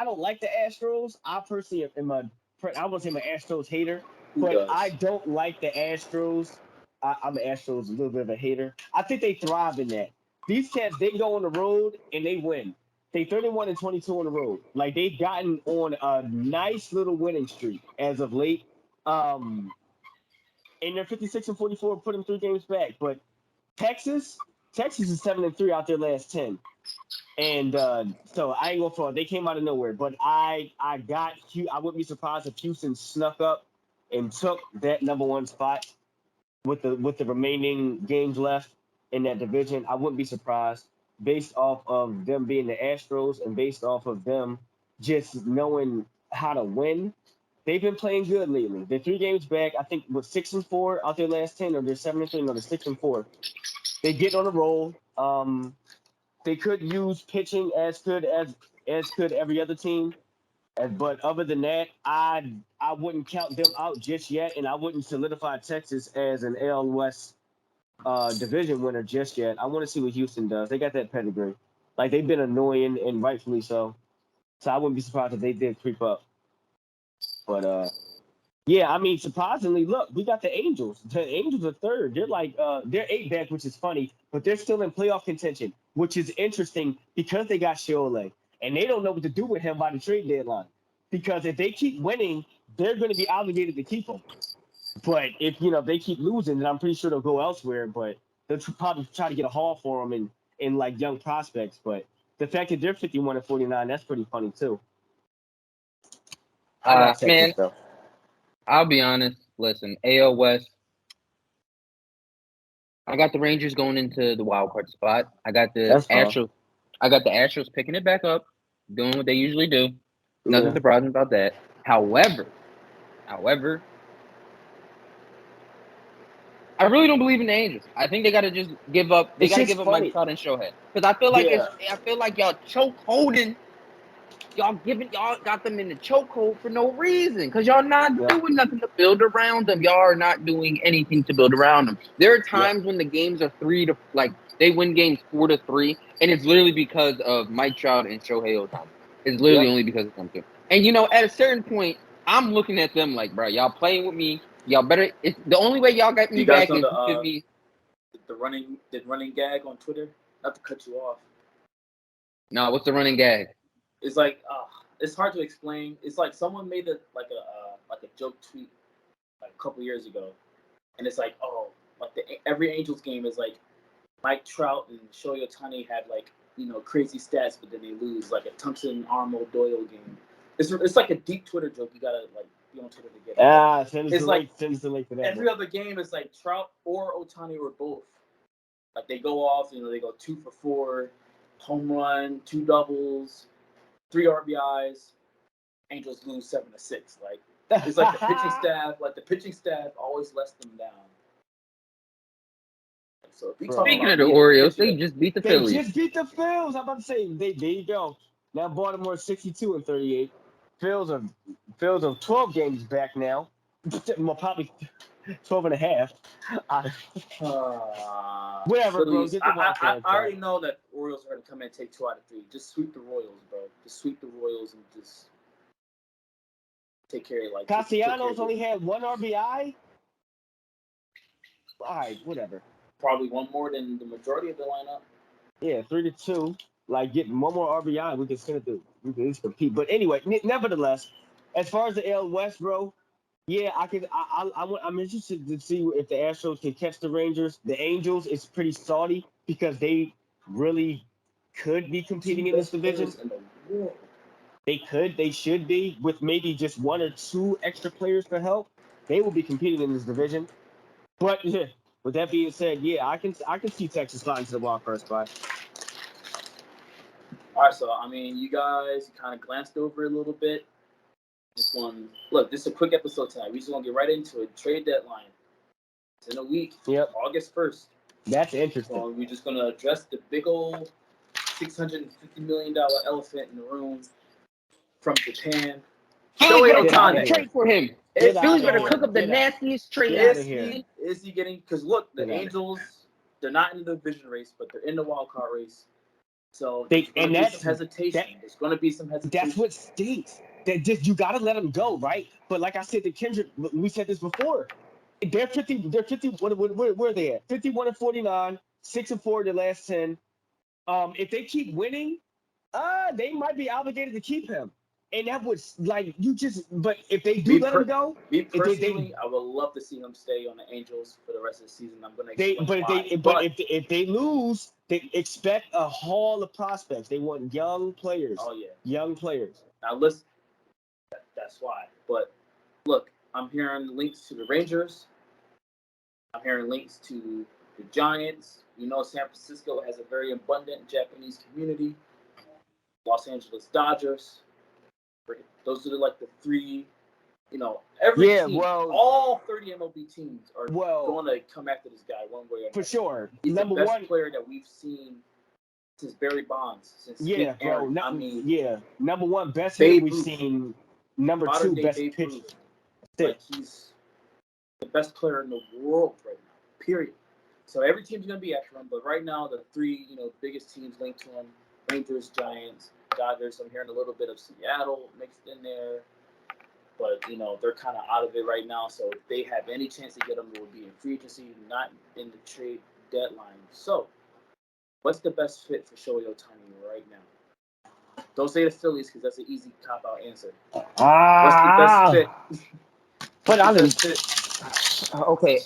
Speaker 3: don't like the Astros. I personally I won't say I'm an Astros hater, but I don't like the Astros. I'm an Astros a little bit of a hater. I think they thrive in that. These cats, they go on the road and they win. They 31-22 on the road. Like they've gotten on a nice little winning streak as of late. And they're 56-44, put them 3 games back. But Texas is 7-3 out their last 10. And so I ain't gonna fraud. They came out of nowhere. But I wouldn't be surprised if Houston snuck up and took that number 1 spot with the remaining games left in that division. I wouldn't be surprised based off of them being the Astros and based off of them just knowing how to win. They've been playing good lately. They're 3 games back. I think with 6-4 out their last 10, or they're 7-3. No, they're 6-4. They get on a roll. They could use pitching as could every other team. But other than that, I wouldn't count them out just yet, and I wouldn't solidify Texas as an AL West division winner just yet. I want to see what Houston does. They got that pedigree. Like they've been annoying and rightfully so. So I wouldn't be surprised if they did creep up. But yeah, I mean, surprisingly, look, we got the Angels. The Angels are 3rd. They're like they're 8 back, which is funny, but they're still in playoff contention, which is interesting because they got Shohei, and they don't know what to do with him by the trade deadline. Because if they keep winning, they're going to be obligated to keep him. But if they keep losing, then I'm pretty sure they'll go elsewhere. But they'll probably try to get a haul for them in like young prospects. But the fact that they're 51-49, that's pretty funny too.
Speaker 2: Man, I'll be honest. Listen, AL West. I got the Rangers going into the wild card spot. I got the Astros. I got the Astros picking it back up, doing what they usually do. Nothing surprising about that. However, I really don't believe in the Angels. I think they got to just give up. They got to give up Mike Trout and Shohei because I feel like y'all choke holding y'all got them in the chokehold for no reason because y'all not doing nothing to build around them. Y'all are not doing anything to build around them. There are times when the games are they win games 4-3, and it's literally because of Mike Trout and Shohei Ohtani. It's literally only because of them two. And at a certain point, I'm looking at them like, bro, y'all playing with me. Y'all better. It's the only way y'all got me
Speaker 1: you guys
Speaker 2: back
Speaker 1: know
Speaker 2: is give me.
Speaker 1: the running gag on Twitter. Not to cut you off.
Speaker 2: No, what's the running gag?
Speaker 1: It's like it's hard to explain. It's like someone made a joke tweet like a couple years ago, and it's like, oh, like every Angels game is like Mike Trout and Shohei Ohtani have like crazy stats, but then they lose, like a Thompson Arnold Doyle game. It's like a deep Twitter joke. You gotta like be on Twitter to get it.
Speaker 3: Send us the link for that.
Speaker 1: Every other game is like Trout or Ohtani or both. Like they go off, they go 2 for 4, home run, 2 doubles, 3 RBIs. Angels lose 7-6. Like it's like the pitching staff always lets them down. So
Speaker 2: speaking of the Orioles, they just beat the Phillies.
Speaker 3: They just beat the Phils. I'm about to say there you go. Now Baltimore 62-38. Phils are 12 games back now. Well, probably 12 and a half. Whatever, bro. Get the
Speaker 1: I already know that Orioles are going to come in and take 2 out of 3. Just sweep the Royals, bro. Just sweep the Royals and just take care of
Speaker 3: Castellanos only had 1 RBI. All right, whatever.
Speaker 1: Probably one more than the majority of the lineup.
Speaker 3: Yeah, 3-2. Like getting 1 more RBI, we can still do. We can at least compete. But anyway, nevertheless, as far as the AL West, bro, yeah, I'm interested to see if the Astros can catch the Rangers. The Angels is pretty salty because they really could be competing in this division. They should be, with maybe just 1 or 2 extra players for help. They will be competing in this division. But yeah, with that being said, yeah, I can see Texas sliding to the wild card spot.
Speaker 1: All right, so I mean, you guys kind of glanced over it a little bit. This is a quick episode tonight. We just gonna get right into it. Trade deadline. It's in a week.
Speaker 3: Yep.
Speaker 1: August 1st.
Speaker 3: That's interesting.
Speaker 1: So we're just gonna address the big old $650 million elephant in the room from Japan.
Speaker 2: Shohei Ohtani. Trade for him. Phillies better cook up the nastiest trade.
Speaker 1: Is he getting? Because look, the Angels, they're not in the division race, but they're in the wild card race. So there's going to be some hesitation. There's going to be some hesitation.
Speaker 3: That's what stinks. That just you got to let them go, right? But like I said to Kendrick, we said this before. They're 50. They're 50. Where are they at? 51-49, 6-4 in the last 10. If they keep winning, they might be obligated to keep him. And that was like but if they do let him go,
Speaker 1: personally, I would love to see him stay on the Angels for the rest of the season. I'm gonna
Speaker 3: if they lose, they expect a haul of prospects. They want young players.
Speaker 1: Oh yeah,
Speaker 3: young players.
Speaker 1: Now listen, that's why. But look, I'm hearing links to the Rangers. I'm hearing links to the Giants. San Francisco has a very abundant Japanese community. Los Angeles Dodgers. Those are like the 3, every team, all 30 MLB teams are going to come after this guy one way or another.
Speaker 3: For sure.
Speaker 1: He's the best player that we've seen since Barry Bonds. Since
Speaker 3: number 1 best hitter we've seen. Number 2 best pitcher.
Speaker 1: Like he's the best player in the world right now. Period. So every team's going to be after him, but right now the 3 biggest teams linked to him: Rangers, Giants, Dodgers. I'm hearing a little bit of Seattle mixed in there, but they're kind of out of it right now. So if they have any chance to get them, it would be in free agency, not in the trade deadline. So, what's the best fit for Shohei Ohtani right now? Don't say the Phillies because that's an easy cop out answer. What's the best fit?
Speaker 2: But I didn't. Okay.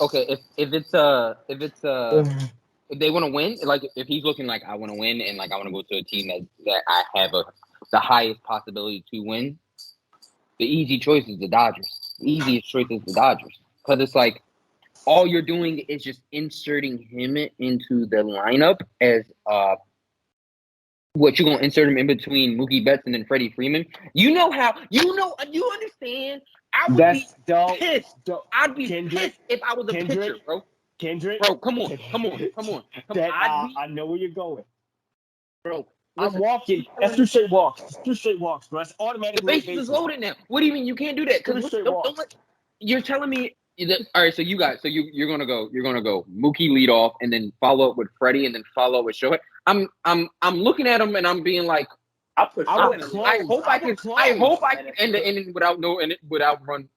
Speaker 2: If they want to win, like if he's looking like I want to win and like I want to go to a team that I have the highest possibility to win, the easy choice is the Dodgers. The easiest choice is the Dodgers because it's like all you're doing is just inserting him into the lineup as what you're gonna insert him in between Mookie Betts and then Freddie Freeman. You understand? I would be pissed. I'd be pissed if I was a pitcher, bro.
Speaker 3: Kendrick,
Speaker 2: bro, come on.
Speaker 3: I know where you're going,
Speaker 2: bro. listen,
Speaker 3: walking. That's 3 straight walks. It's 3 straight walks, bro. That's automatic
Speaker 2: the
Speaker 3: late
Speaker 2: bases is
Speaker 3: bases.
Speaker 2: loaded now. What do you mean you can't do that?
Speaker 3: Three
Speaker 2: Because
Speaker 3: straight
Speaker 2: don't
Speaker 3: walks.
Speaker 2: let, you're telling me that, all right. So you're gonna go Mookie lead off and then follow up with Freddie and then follow up with Shohei. I'm looking at him and I'm being like,
Speaker 1: I put
Speaker 3: I
Speaker 1: Shohei
Speaker 3: would
Speaker 1: in the
Speaker 3: close.
Speaker 2: I hope I
Speaker 3: would
Speaker 2: can
Speaker 3: close.
Speaker 2: end the inning without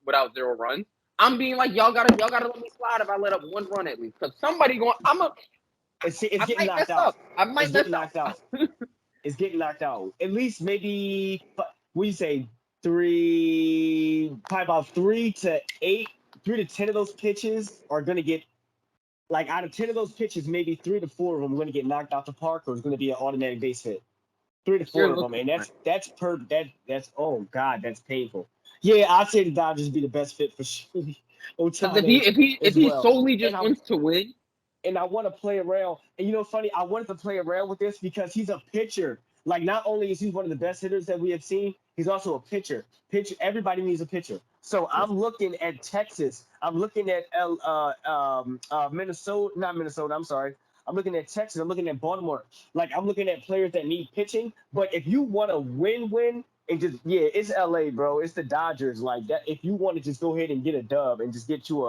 Speaker 2: without 0 runs. I'm being like, y'all gotta let me slide if I let up 1 run at least. Because somebody going,
Speaker 3: It's
Speaker 2: I
Speaker 3: getting
Speaker 2: might
Speaker 3: knocked
Speaker 2: mess
Speaker 3: out.
Speaker 2: up. I might
Speaker 3: It's
Speaker 2: mess
Speaker 3: getting
Speaker 2: up.
Speaker 3: knocked out. It's getting knocked out. At least maybe what do you say? Probably about 3 to 8, 3 to 10 of those pitches are gonna get like out of 10 of those pitches, maybe 3 to 4 of them are gonna get knocked out the park, or it's gonna be an automatic base hit. 3 to 4
Speaker 2: You're
Speaker 3: of them,
Speaker 2: looking
Speaker 3: and that's oh god, that's painful. Yeah, I'd say the Dodgers be the best fit for Shohei
Speaker 2: because
Speaker 3: Ohtani
Speaker 2: if
Speaker 3: as
Speaker 2: he
Speaker 3: well.
Speaker 2: solely
Speaker 3: And
Speaker 2: just wants to win,
Speaker 3: I want to play around. And you know, funny, I wanted to play around with this because he's a pitcher. Like, not only is he one of the best hitters that we have seen, he's also a pitcher. Everybody needs a pitcher. So I'm looking at Texas. I'm looking at Minnesota, not Minnesota. I'm sorry. I'm looking at Texas. I'm looking at Baltimore. Like, I'm looking at players that need pitching. But if you want to win, and just it's LA, bro. It's the Dodgers. Like that. If you want to just go ahead and get a dub and just get you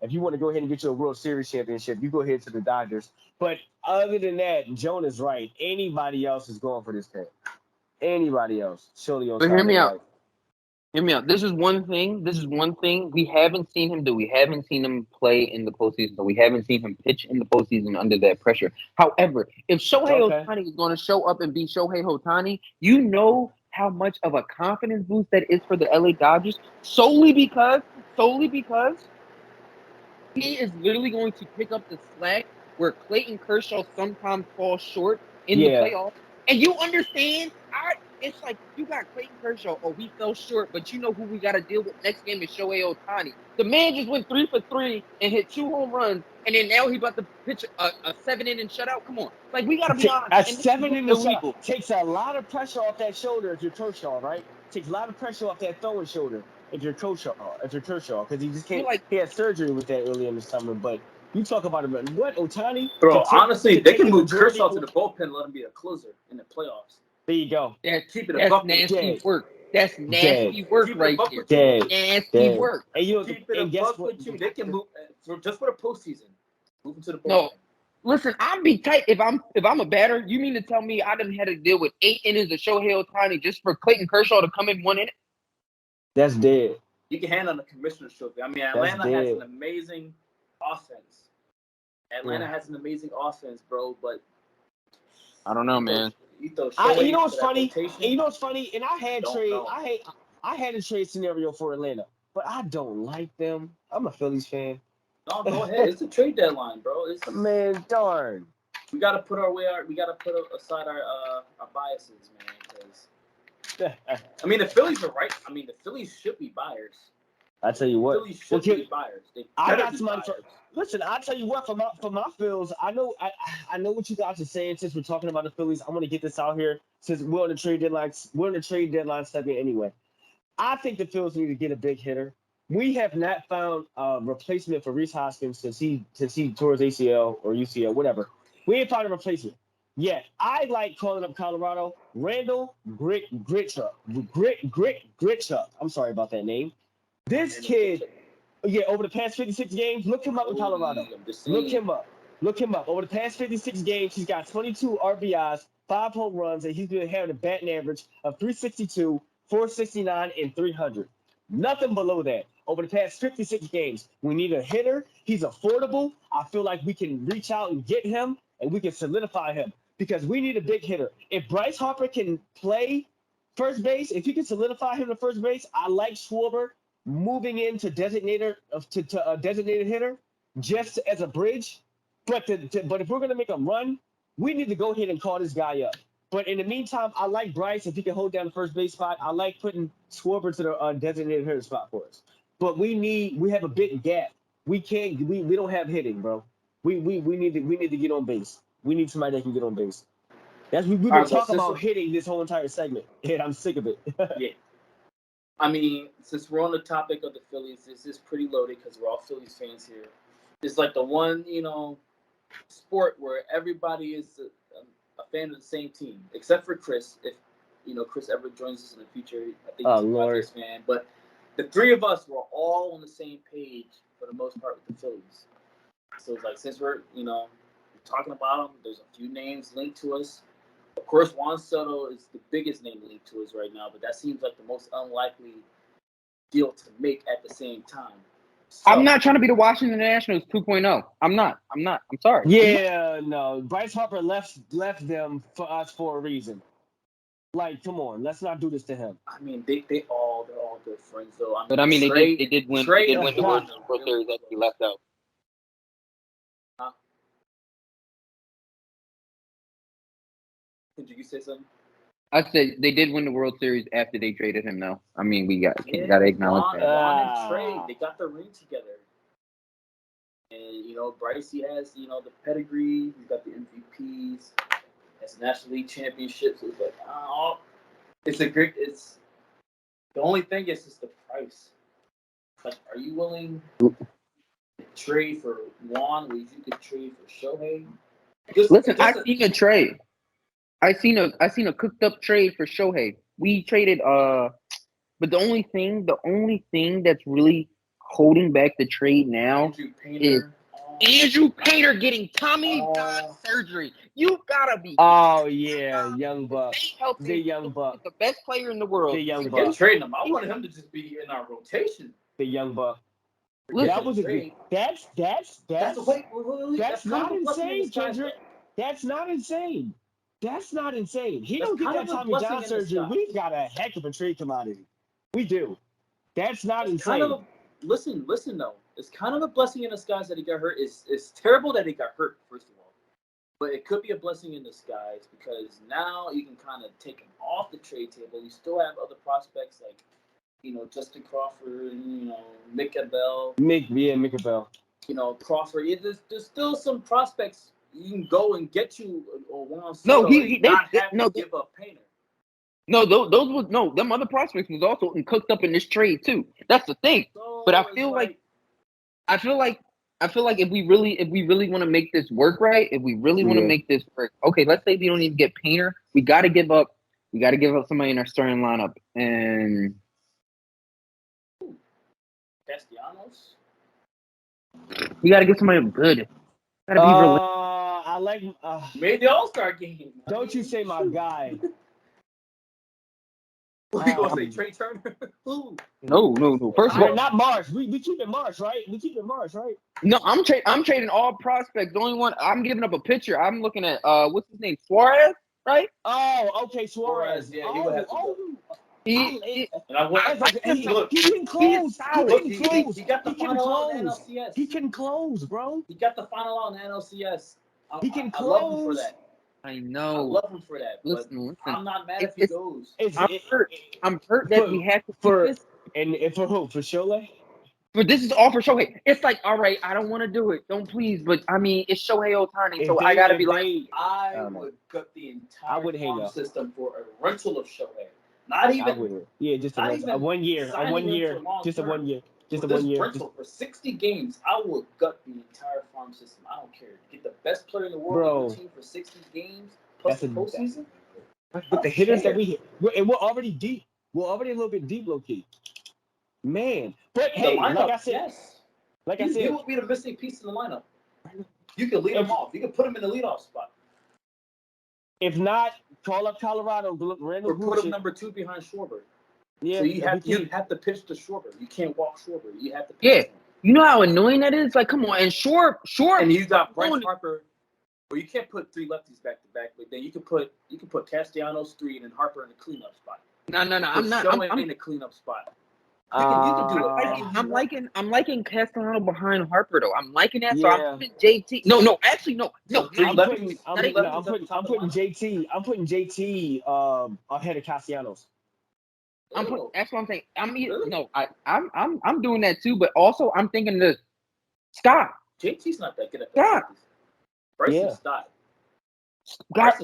Speaker 3: if you want to go ahead and get you a World Series championship, you go ahead to the Dodgers. But other than that, Jonah's right. Anybody else is going for this pick. Anybody else. Shohei
Speaker 2: but hear me
Speaker 3: Ohtani,
Speaker 2: out.
Speaker 3: like,
Speaker 2: Hear me out. This is one thing we haven't seen him do. We haven't seen him play in the postseason. We haven't seen him pitch in the postseason under that pressure. However, if Shohei
Speaker 3: okay.
Speaker 2: Ohtani is going to show up and be Shohei Ohtani, you know how much of a confidence boost that is for the LA Dodgers solely because he is literally going to pick up the slack where Clayton Kershaw sometimes falls short in the
Speaker 3: Yeah.
Speaker 2: playoffs. And you understand, it's like you got Clayton Kershaw, oh, we fell short, but you know who we got to deal with next game is Shohei Ohtani. The man just went 3 for 3 and hit 2 home runs, and then now he about to pitch a 7-inning shutout. Come on, like we got to be honest.
Speaker 3: A
Speaker 2: And this is
Speaker 3: 7 in the shot
Speaker 2: illegal.
Speaker 3: takes a lot of pressure off that shoulder if you're Kershaw, right? Takes a lot of pressure off that throwing shoulder if you're Kershaw, because he just
Speaker 2: You're
Speaker 3: can't.
Speaker 2: like,
Speaker 3: He had surgery with that early in the summer, but you talk about what Ohtani
Speaker 1: Bro, honestly, they can
Speaker 3: the
Speaker 1: move
Speaker 3: majority.
Speaker 1: Kershaw to the bullpen and let him be a closer in the playoffs.
Speaker 3: There you go.
Speaker 1: Keep it a
Speaker 2: that's
Speaker 1: buck
Speaker 2: nasty
Speaker 3: Dead.
Speaker 2: work. That's
Speaker 3: Dead.
Speaker 2: nasty work
Speaker 1: Keep it a
Speaker 2: right
Speaker 1: buck
Speaker 2: there.
Speaker 1: with you.
Speaker 3: Dead.
Speaker 2: Nasty
Speaker 3: Dead.
Speaker 2: work.
Speaker 3: And you know,
Speaker 1: Keep it a
Speaker 3: and guess
Speaker 1: buck
Speaker 3: what?
Speaker 1: with you. They can move just for the postseason. Move him to the bullpen.
Speaker 2: No, listen, I'd be tight if I'm a batter. You mean to tell me I done had to deal with 8 innings of Shohei Ohtani just for Clayton Kershaw to come in 1 inning?
Speaker 3: That's dead.
Speaker 1: You can hand on the commissioner's trophy. I mean,
Speaker 3: That's
Speaker 1: Atlanta has
Speaker 3: dead.
Speaker 1: an amazing offense. Atlanta has an amazing offense, bro. But
Speaker 2: I don't know, man.
Speaker 1: you throw Shohei
Speaker 3: You know what's
Speaker 1: into that
Speaker 3: funny?
Speaker 1: rotation,
Speaker 3: And you know what's funny? And I had
Speaker 1: don't
Speaker 3: trade.
Speaker 1: know.
Speaker 3: I had a trade scenario for Atlanta, but I don't like them. I'm a Phillies fan.
Speaker 1: No, go ahead. It's a trade deadline, bro.
Speaker 3: Man, darn.
Speaker 1: We got to put aside our biases, man. Because I mean, the Phillies are right. I mean, the Phillies should be buyers.
Speaker 3: I tell you what.
Speaker 1: The Phillies should be buyers.
Speaker 3: I got some money for. Listen, I tell you what, for my Phils, I know what you guys are saying. Since we're talking about the Phillies, I'm gonna get this out here. Since we're on the trade deadline, segment anyway. I think the Phils need to get a big hitter. We have not found a replacement for Reese Hoskins since he tore his ACL or UCL, whatever. We ain't found a replacement yet. I like calling up Colorado. Randall Gritchup. I'm sorry about that name. This kid, over the past 56 games, look him up in Colorado. Look him up. Over the past 56 games, he's got 22 RBIs, 5 home runs, and he's been having a batting average of 362, 469, and 300. Nothing below that. Over the past 56 games, we need a hitter. He's affordable. I feel like we can reach out and get him, and we can solidify him because we need a big hitter. If Bryce Harper can play first base, if you can solidify him to first base, I like Schwarber moving into designated hitter just as a bridge. But if we're gonna make a run, we need to go ahead and call this guy up. But in the meantime, I like Bryce if he can hold down the first base spot. I like putting Schwarber to the designated hitter spot for us. But we have a big gap. We don't have hitting, bro. We need to get on base. We need somebody that can get on base. We've been talking about hitting this whole entire segment, and I'm sick of it.
Speaker 1: Yeah. I mean, since we're on the topic of the Phillies, this is pretty loaded because we're all Phillies fans here. It's like the one, sport where everybody is a fan of the same team, except for Chris. If Chris ever joins us in the future, I think he's a
Speaker 3: Lord.
Speaker 1: Padres fan. But the three of us were all on the same page for the most part with the Phillies. So it's like, since we're talking about them, there's a few names linked to us. Of course, Juan Soto is the biggest name linked to us right now, but that seems like the most unlikely deal to make at the same time. So,
Speaker 2: I'm not trying to be the Washington Nationals 2.0. I'm not. I'm sorry.
Speaker 3: Yeah, no. Bryce Harper left them for us for a reason. Like, come on, let's not do this to him.
Speaker 1: I mean, they're all good friends, though.
Speaker 2: But I mean,
Speaker 1: Trey,
Speaker 2: they did win.
Speaker 1: Trey
Speaker 2: They did win the World
Speaker 1: really
Speaker 2: Series that he left out.
Speaker 1: Did you say something?
Speaker 2: I said they did win the World Series after they traded him, though. I mean, we got to acknowledge that.
Speaker 1: Juan and Trey, they got the ring together. And, Bryce, he has, the pedigree. He's got the MVPs. Has National League championships. It's like, the only thing is the price. Like, are you willing to trade for Juan where you could trade for Shohei?
Speaker 2: Listen, I seen a trade. I seen a cooked up trade for Shohei. We traded but the only thing that's really holding back the trade now is Andrew Painter getting Tommy John surgery. You gotta be.
Speaker 3: Oh yeah, young buck. The young buck.
Speaker 2: The best player in the world.
Speaker 3: The young buck.
Speaker 1: Trading him. I wanted him to just be in our rotation.
Speaker 3: The young buck.
Speaker 2: Listen,
Speaker 3: that was a good. That's not insane, Kendrick. That's not insane. That's not insane. He don't get that Tommy John surgery. We've got a heck of a trade commodity. We do. That's not insane.
Speaker 1: Listen though. It's kind of a blessing in disguise that he got hurt. It's terrible that he got hurt, first of all. But it could be a blessing in disguise because now you can kind of take him off the trade table. You still have other prospects like, Justin Crawford, Mick Abel.
Speaker 3: Mick Abel.
Speaker 1: Crawford. There's still some prospects you can go and get you a Juan Soto.
Speaker 2: No, they
Speaker 1: give up Painter.
Speaker 2: No, them other prospects was also cooked up in this trade too. That's the thing.
Speaker 1: So
Speaker 2: but I feel like if we really want to make this work right, if we really want to make this work, okay, let's say we don't even get Painter, we gotta give up somebody in our starting lineup. And
Speaker 1: Castellanos?
Speaker 2: We gotta get somebody good. Gotta be realistic.
Speaker 3: I like
Speaker 1: made the All-Star game.
Speaker 3: Don't you say my guy.
Speaker 1: What you gonna say, Trey Turner? Who?
Speaker 2: No. First of all,
Speaker 3: not Marsh. We keep it Marsh, right? We keep it Marsh, right?
Speaker 2: No, I'm trading all prospects. The only one I'm giving up a pitcher. I'm looking at what's his name? Suarez, right?
Speaker 3: Oh, okay, Suarez.
Speaker 1: Yeah, he would have to go.
Speaker 2: He
Speaker 3: can close.
Speaker 1: He got the final out in NLCS.
Speaker 3: He can close, bro.
Speaker 1: He got the final out in NLCS.
Speaker 3: He can close.
Speaker 1: I love him for that.
Speaker 2: I know.
Speaker 1: I love him for that.
Speaker 2: Listen.
Speaker 1: I'm not mad if he goes.
Speaker 2: I'm hurt that we have to for this.
Speaker 3: And for who? For Shohei?
Speaker 2: But this is all for Shohei. It's like, all right, I don't want to do it. Don't please. But I mean, it's Shohei Ohtani, so I gotta be like,
Speaker 1: I would cut the entire farm system for a rental of Shohei. Not even.
Speaker 3: Yeah, just a 1 year. A 1 year. Just a 1 year. Just a 1 year.
Speaker 1: Rental for 60 games, I would gut the entire farm system. I don't care. Get the best player in the world on the team for 60 games plus the postseason.
Speaker 3: But the hitters that we hit, and we're already deep. We're already a little bit deep, low key. Man, but hey,
Speaker 1: lineup,
Speaker 3: like I said,
Speaker 1: he would be the missing piece in the lineup. You can lead him off. You can put him in the leadoff spot.
Speaker 3: If not, call up Colorado, Randall,
Speaker 1: or put him number 2 behind Schwarber.
Speaker 3: Yeah,
Speaker 1: so you have to pitch to Schwarber. You can't walk Schwarber. You have to pitch him.
Speaker 2: You know how annoying that is? Like, come on, and Schwarber.
Speaker 1: And you got Bryce Harper. Well, you can't put 3 lefties back to back, but then you can put Castellanos 3 and then Harper in the cleanup spot.
Speaker 2: No, I'm not. I'm
Speaker 1: in the cleanup spot. You can do it.
Speaker 2: I'm liking Castellano behind Harper though. I'm liking that. So I'm putting JT. No.
Speaker 3: I'm putting JT. I'm putting JT ahead of Castellanos.
Speaker 2: That's what I'm saying. I'm doing that too, but also I'm thinking this. Scott.
Speaker 1: JT's not that good at that. Bryce is Scott.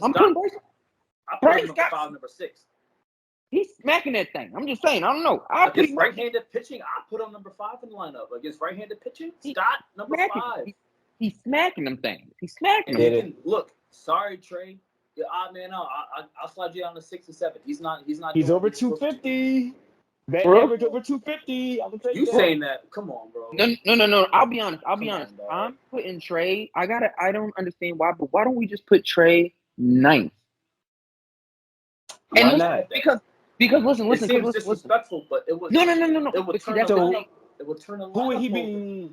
Speaker 2: I'm putting Bryce.
Speaker 1: I put him number 6.
Speaker 2: He's smacking that thing. I'm just saying. I don't know.
Speaker 1: Against right-handed pitching, I put him number 5 in the lineup. Against right-handed pitching, Scott number 5.
Speaker 2: He's smacking them things. He's smacking them.
Speaker 1: Look, sorry, Trey. you're odd man out. I'll slide you down to 6 or 7. He's not.
Speaker 3: He's
Speaker 1: doing
Speaker 3: over
Speaker 1: what he's supposed to do.
Speaker 3: 250. Bet
Speaker 2: Bro.
Speaker 3: average over 250. I'm gonna take
Speaker 1: You
Speaker 3: that.
Speaker 1: saying that? Come on, bro.
Speaker 2: No. I'll be honest.
Speaker 1: Come on, dog.
Speaker 2: I'm putting Trey. I don't understand why, but why don't we just put Trey ninth?
Speaker 3: Why
Speaker 2: And
Speaker 3: not?
Speaker 2: Because listen.
Speaker 1: It seems disrespectful, but it would.
Speaker 2: No.
Speaker 1: It would
Speaker 2: But see,
Speaker 1: turn
Speaker 2: that's
Speaker 1: the
Speaker 2: the
Speaker 1: lineup.
Speaker 2: thing.
Speaker 1: It would turn the lineup.
Speaker 3: Who would he
Speaker 1: over.
Speaker 3: be?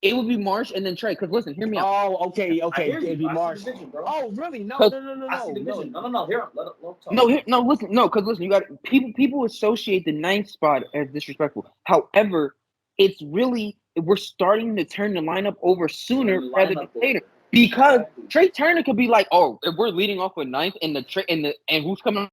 Speaker 2: It would be Marsh and then Trey. Because listen, hear me out.
Speaker 3: Oh, okay.
Speaker 1: I hear you.
Speaker 3: It'd be
Speaker 1: I see
Speaker 3: Marsh.
Speaker 1: the vision, bro.
Speaker 3: Oh, really? No.
Speaker 2: Cause-
Speaker 1: I see the vision. No. Here, let him talk.
Speaker 2: Because listen, you got people associate the ninth spot as disrespectful. However, it's really we're starting to turn the lineup over sooner
Speaker 1: Turn the
Speaker 2: rather
Speaker 1: lineup
Speaker 2: than later.
Speaker 1: over.
Speaker 2: Because
Speaker 1: Exactly.
Speaker 2: Trey Turner could be like, oh, if we're leading off with ninth and who's coming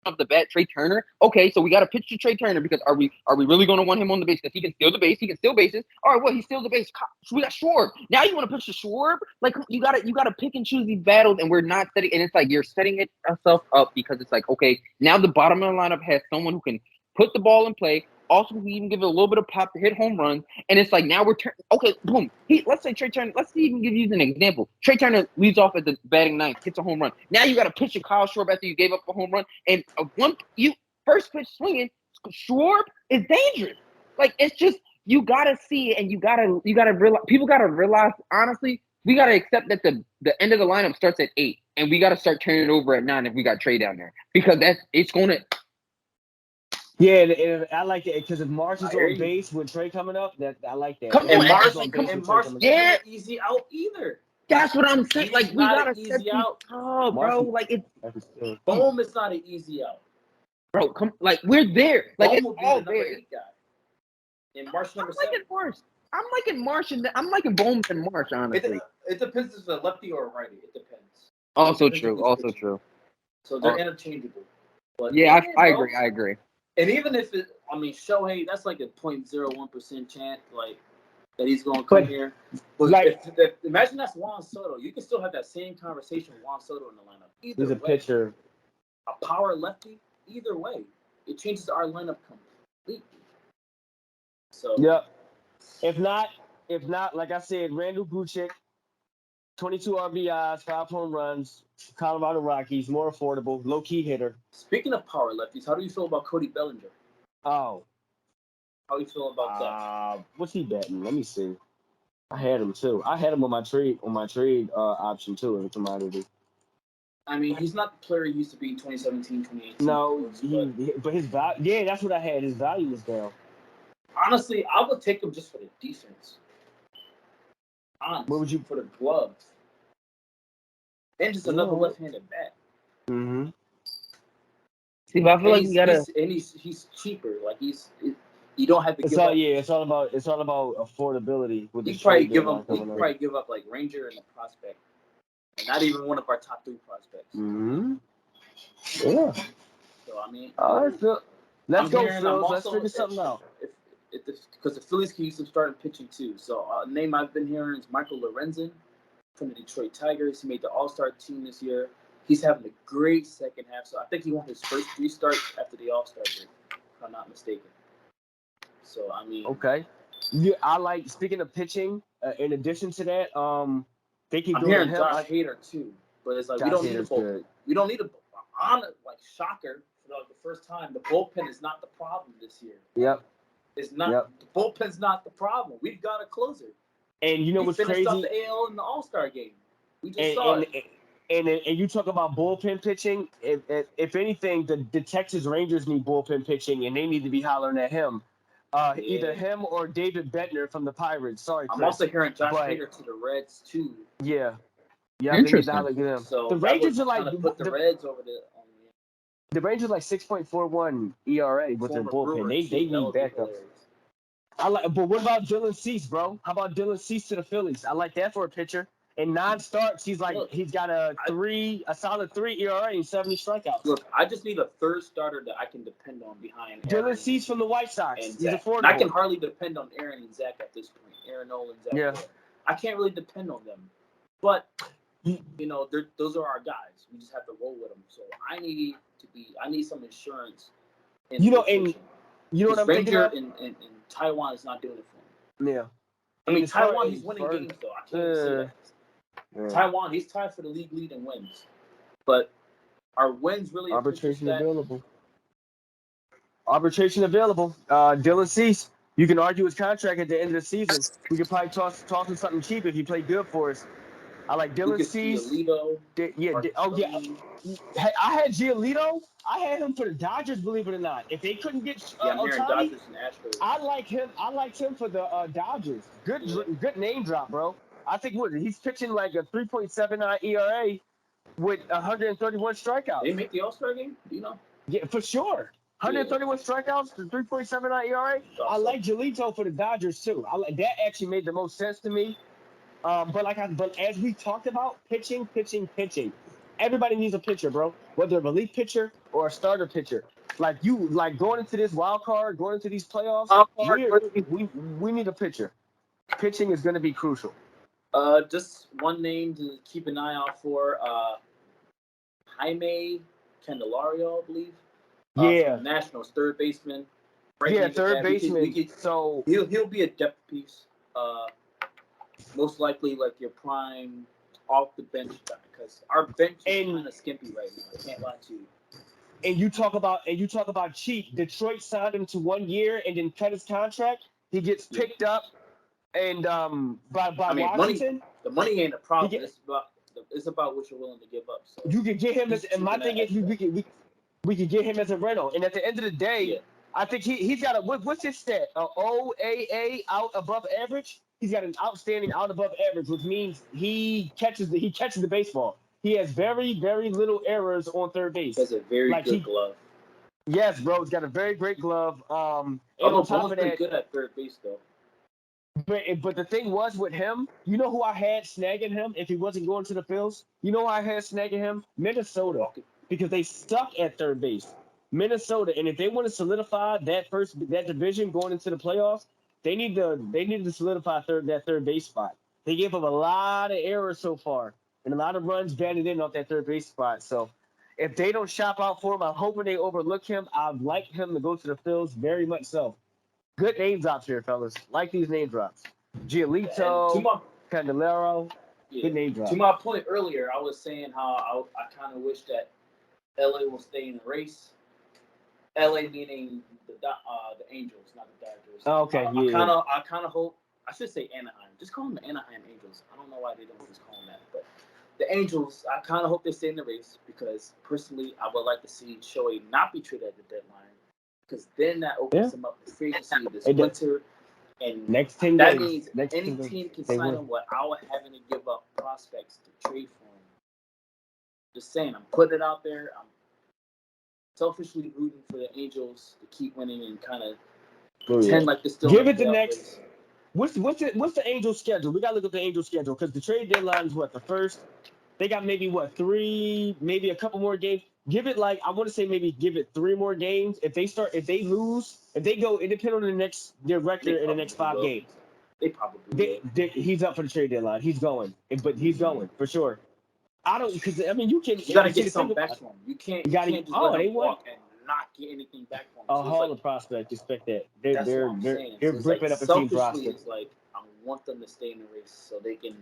Speaker 2: off the bat, Trey Turner. Okay, so we got to pitch to Trey Turner because are we really going to want him on the base because he can steal the base, he can steal bases. All right, well he steals the base. So we got Schwarb. Now you want to pitch to Schwarb? Like you got to pick and choose these battles, and we're not setting. And it's like you're setting yourself up because it's like okay, now the bottom of the lineup has someone who can put the ball in play. Also, we even give it a little bit of pop to hit home runs, and it's like now we're okay, boom. Let's say Trey Turner. Let's even give you an example. Trey Turner leads off at the batting ninth, hits a home run. Now you got to pitch to Kyle Schwarb after you gave up a home run, and first pitch swinging, Schwarb is dangerous. Like it's just you got to see it, and you got to realize. People got to realize honestly, we got to accept that the end of the lineup starts at 8, and we got to start turning it over at 9 if we got Trey down there because it's going to.
Speaker 3: Yeah, and I like it because if Marsh is on base with Trey coming up, I like that.
Speaker 2: Come
Speaker 1: And
Speaker 2: on,
Speaker 1: Marsh
Speaker 2: like,
Speaker 1: isn't an easy out either.
Speaker 2: That's what I'm saying. Like we gotta
Speaker 1: easy
Speaker 2: set these
Speaker 1: out.
Speaker 2: up, bro. Like it's
Speaker 1: Bohm is not an easy out.
Speaker 2: bro. Like we're there. Like
Speaker 1: Bohm
Speaker 2: it's
Speaker 1: will be
Speaker 2: all
Speaker 1: the number
Speaker 2: there.
Speaker 1: 8 guy. And Marsh number
Speaker 2: I'm
Speaker 1: 7.
Speaker 2: liking Marsh and I'm liking Bohm and Marsh. Honestly,
Speaker 1: It depends if it's a lefty or a righty. It depends.
Speaker 2: also
Speaker 1: It depends
Speaker 2: true.
Speaker 1: if it's pitching. So they're interchangeable. But
Speaker 2: yeah, I agree.
Speaker 1: And even if Shohei, that's like a 0.01% chance, like that he's going to come here. But
Speaker 3: like,
Speaker 1: imagine that's Juan Soto. You can still have that same conversation with Juan Soto in the lineup.
Speaker 3: He's a pitcher,
Speaker 1: a power lefty. Either way, it changes our lineup completely. So
Speaker 3: yep. If not, like I said, Randall Gucic, 22 RBIs, 5 home runs, Colorado Rockies, more affordable, low key hitter.
Speaker 1: Speaking of power lefties, how do you feel about Cody Bellinger?
Speaker 3: Oh.
Speaker 1: How do you feel about that?
Speaker 3: What's he betting? Let me see. I had him too. I had him on my trade option too as a commodity.
Speaker 1: I mean, he's not the player he used to be in 2017, 2018.
Speaker 3: No, but his value. Yeah, that's what I had. His value was down.
Speaker 1: Honestly, I would take him just for the defense. Honestly,
Speaker 3: what would you
Speaker 1: for the gloves? And just another left-handed bat.
Speaker 3: Mm-hmm.
Speaker 2: See, but I feel like you gotta.
Speaker 1: He's cheaper. Like you don't have to give up.
Speaker 3: Yeah, it's all about affordability. With
Speaker 1: you probably give up like Ranger and the prospect, and not even one of our top 3 prospects.
Speaker 3: Mm-hmm. Yeah.
Speaker 1: So I mean,
Speaker 3: all right, Phil. Let's go, Phil. Let's figure something out.
Speaker 1: Because the Phillies can use some starting pitching too. So a name I've been hearing is Michael Lorenzen from the Detroit Tigers. He made the All-Star team this year. He's having a great second half. So I think he won his first 3 starts after the All-Star break, if I'm not mistaken. So I mean,
Speaker 3: okay. Yeah, I like. Speaking of pitching, in addition to that, they can.
Speaker 1: I'm hearing Josh Hader too, but it's like we don't need a bullpen. We don't need shocker for like the first time. The bullpen is not the problem this year.
Speaker 3: Yep.
Speaker 1: It's not. Yep. The bullpen's not the problem. We've got a closer.
Speaker 3: And you know what's crazy?
Speaker 1: We finished up the AL in the All-Star game. We just saw it.
Speaker 3: And you talk about bullpen pitching. If anything, the Texas Rangers need bullpen pitching, and they need to be hollering at him. Either him or David Bettner from the Pirates. Sorry, Chris.
Speaker 1: I'm also hearing Josh Hader to the Reds too.
Speaker 3: Yeah.
Speaker 2: Interesting.
Speaker 3: They need to them.
Speaker 1: So
Speaker 3: the Rangers are like
Speaker 1: put the Reds over the.
Speaker 3: The Rangers like 6.41 ERA with their bullpen. They need backup. But what about Dylan Cease, bro? How about Dylan Cease to the Phillies? I like that for a pitcher. In 9 starts, he's got a solid 3 ERA and 70 strikeouts.
Speaker 1: Look, I just need a third starter that I can depend on behind
Speaker 3: Dylan Cease from the White Sox.
Speaker 1: He's affordable. And I can hardly depend on Aaron and Zach at this point. Aaron Nolan, Zach. Yeah. I can't really depend on them. But those are our guys. We just have to roll with them. So I need some insurance.
Speaker 3: And you know what I'm thinking of?
Speaker 1: in Taiwan is not doing it for him.
Speaker 3: Yeah.
Speaker 1: I mean, Taiwan, he's winning games though. I can't say that. Taiwan, he's tied for the league lead in wins. But are wins really
Speaker 3: arbitration available? Arbitration available. Dylan Cease. You can argue his contract at the end of the season. We could probably toss him something cheap if he played good for us. I like Dylan Cease. I had Giolito. I had him for the Dodgers, believe it or not. If they couldn't get Ohtani, I like him. I liked him for the Dodgers. Good name drop, bro. I think he's pitching like a 3.79 ERA with 131 strikeouts.
Speaker 1: They make the All-Star game? Do you know?
Speaker 3: Yeah, for sure. 131 strikeouts to 3.79 ERA. I like Giolito for the Dodgers too. That actually made the most sense to me. But as we talked about, pitching. Everybody needs a pitcher, bro. Whether a relief pitcher or a starter pitcher. Like going into this wild card, going into these playoffs, we need a pitcher. Pitching is going to be crucial.
Speaker 1: Just one name to keep an eye out for. Jaime Candelario, I believe. From the Nationals, third baseman.
Speaker 3: Third baseman. So
Speaker 1: he'll be a depth piece. Most likely, like your prime off the bench guy, because our bench is kind of skimpy right now. I can't lie to you.
Speaker 3: And you talk about cheap. Detroit signed him to 1 year and then cut his contract. He gets picked up, and by Washington.
Speaker 1: The money ain't a problem. It's about what you're willing to give up. So
Speaker 3: you can get him and my thing is we could get him as a rental. And at the end of the day, I think he's got what's his stat? OAA, out above average. He's got an outstanding out above average, which means he catches the baseball. He has very, very little errors on third base.
Speaker 1: That's a very good glove.
Speaker 3: Yes, bro. He's got a very great glove. And
Speaker 1: on top of that, pretty good at third base though.
Speaker 3: But the thing was with him, you know who I had snagging him if he wasn't going to the Phils? You know who I had snagging him? Minnesota, because they suck at third base. Minnesota, and if they want to solidify that division going into the playoffs, they need to solidify that third base spot. They gave up a lot of errors so far, and a lot of runs batted in off that third base spot. So if they don't shop out for him, I'm hoping they overlook him. I'd like him to go to the Phils, very much so. Good name drops here, fellas. Like these name drops. Giolito, Candelario. Good name drops.
Speaker 1: To my point earlier, I was saying how I kind of wish that LA will stay in the race. LA meaning the Angels, not the Dodgers.
Speaker 3: Oh, okay,
Speaker 1: I kind of hope. I should say Anaheim. Just call them the Anaheim Angels. I don't know why they don't just call them that, but the Angels. I kind of hope they stay in the race because personally, I would like to see Shohei not be traded at the deadline. Because then that opens them up for free agency this winter. And
Speaker 3: next 10
Speaker 1: that
Speaker 3: days,
Speaker 1: means any team can sign him without having to give up prospects to trade for him. Just saying, I'm putting it out there. I'm selfishly rooting for the Angels to keep winning and kind of pretend like they're still.
Speaker 3: Give it the next. What's the Angels' schedule? We gotta look at the Angels' schedule because the trade deadline is the first. They got maybe 3, maybe a couple more games. Give it I want to say maybe give it 3 more games. If they lose, if they go independent on their record in the next 5 games.
Speaker 1: They probably
Speaker 3: he's up for the trade deadline. He's going, but he's going for sure. I don't because you
Speaker 1: gotta get something back from him. You can't just let him walk and not get anything back from him.
Speaker 3: A Hall of prospect, expect that. They're ripping up a team prospect.
Speaker 1: It's I want them to stay in the race so they can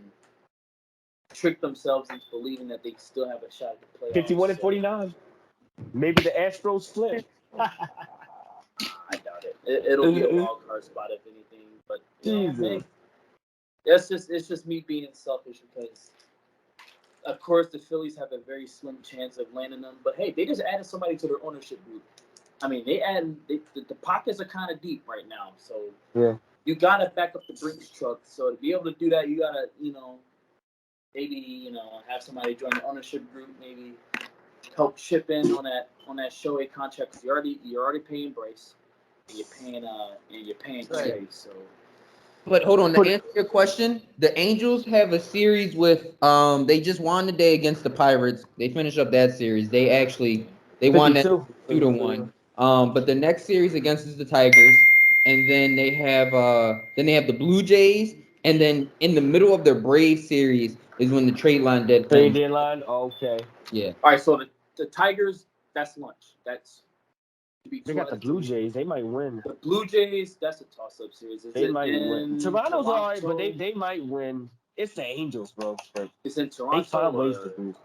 Speaker 1: trick themselves into believing that they still have a shot at the playoffs.
Speaker 3: 51 and 49. Maybe the Astros split.
Speaker 1: I doubt it. It'll be a wild card spot if anything. But it's just me being selfish because, of course, the Phillies have a very slim chance of landing them. But hey, they just added somebody to their ownership group. I mean, the pockets are kind of deep right now. So you gotta back up the Brinks truck. So to be able to do that, you gotta maybe have somebody join the ownership group, maybe help chip in on that Shohei contract because you're already paying Bryce, and you're paying Trey. So,
Speaker 2: but hold on, to answer your question, the Angels have a series with they just won today against the Pirates. They finished up that series. They won that 2-1. But the next series against is the Tigers, and then they have the Blue Jays, and then in the middle of their Braves series is when the trade deadline.
Speaker 3: Okay.
Speaker 2: Yeah.
Speaker 1: All right. So the Tigers, that's lunch. That's to be.
Speaker 3: They got the Blue Jays. They might win.
Speaker 1: The Blue Jays, that's a toss-up series.
Speaker 3: They might win. Toronto's all right, but they might win. it's the Angels, bro. But
Speaker 1: It's in
Speaker 3: they
Speaker 1: Toronto.
Speaker 3: find ways to lose.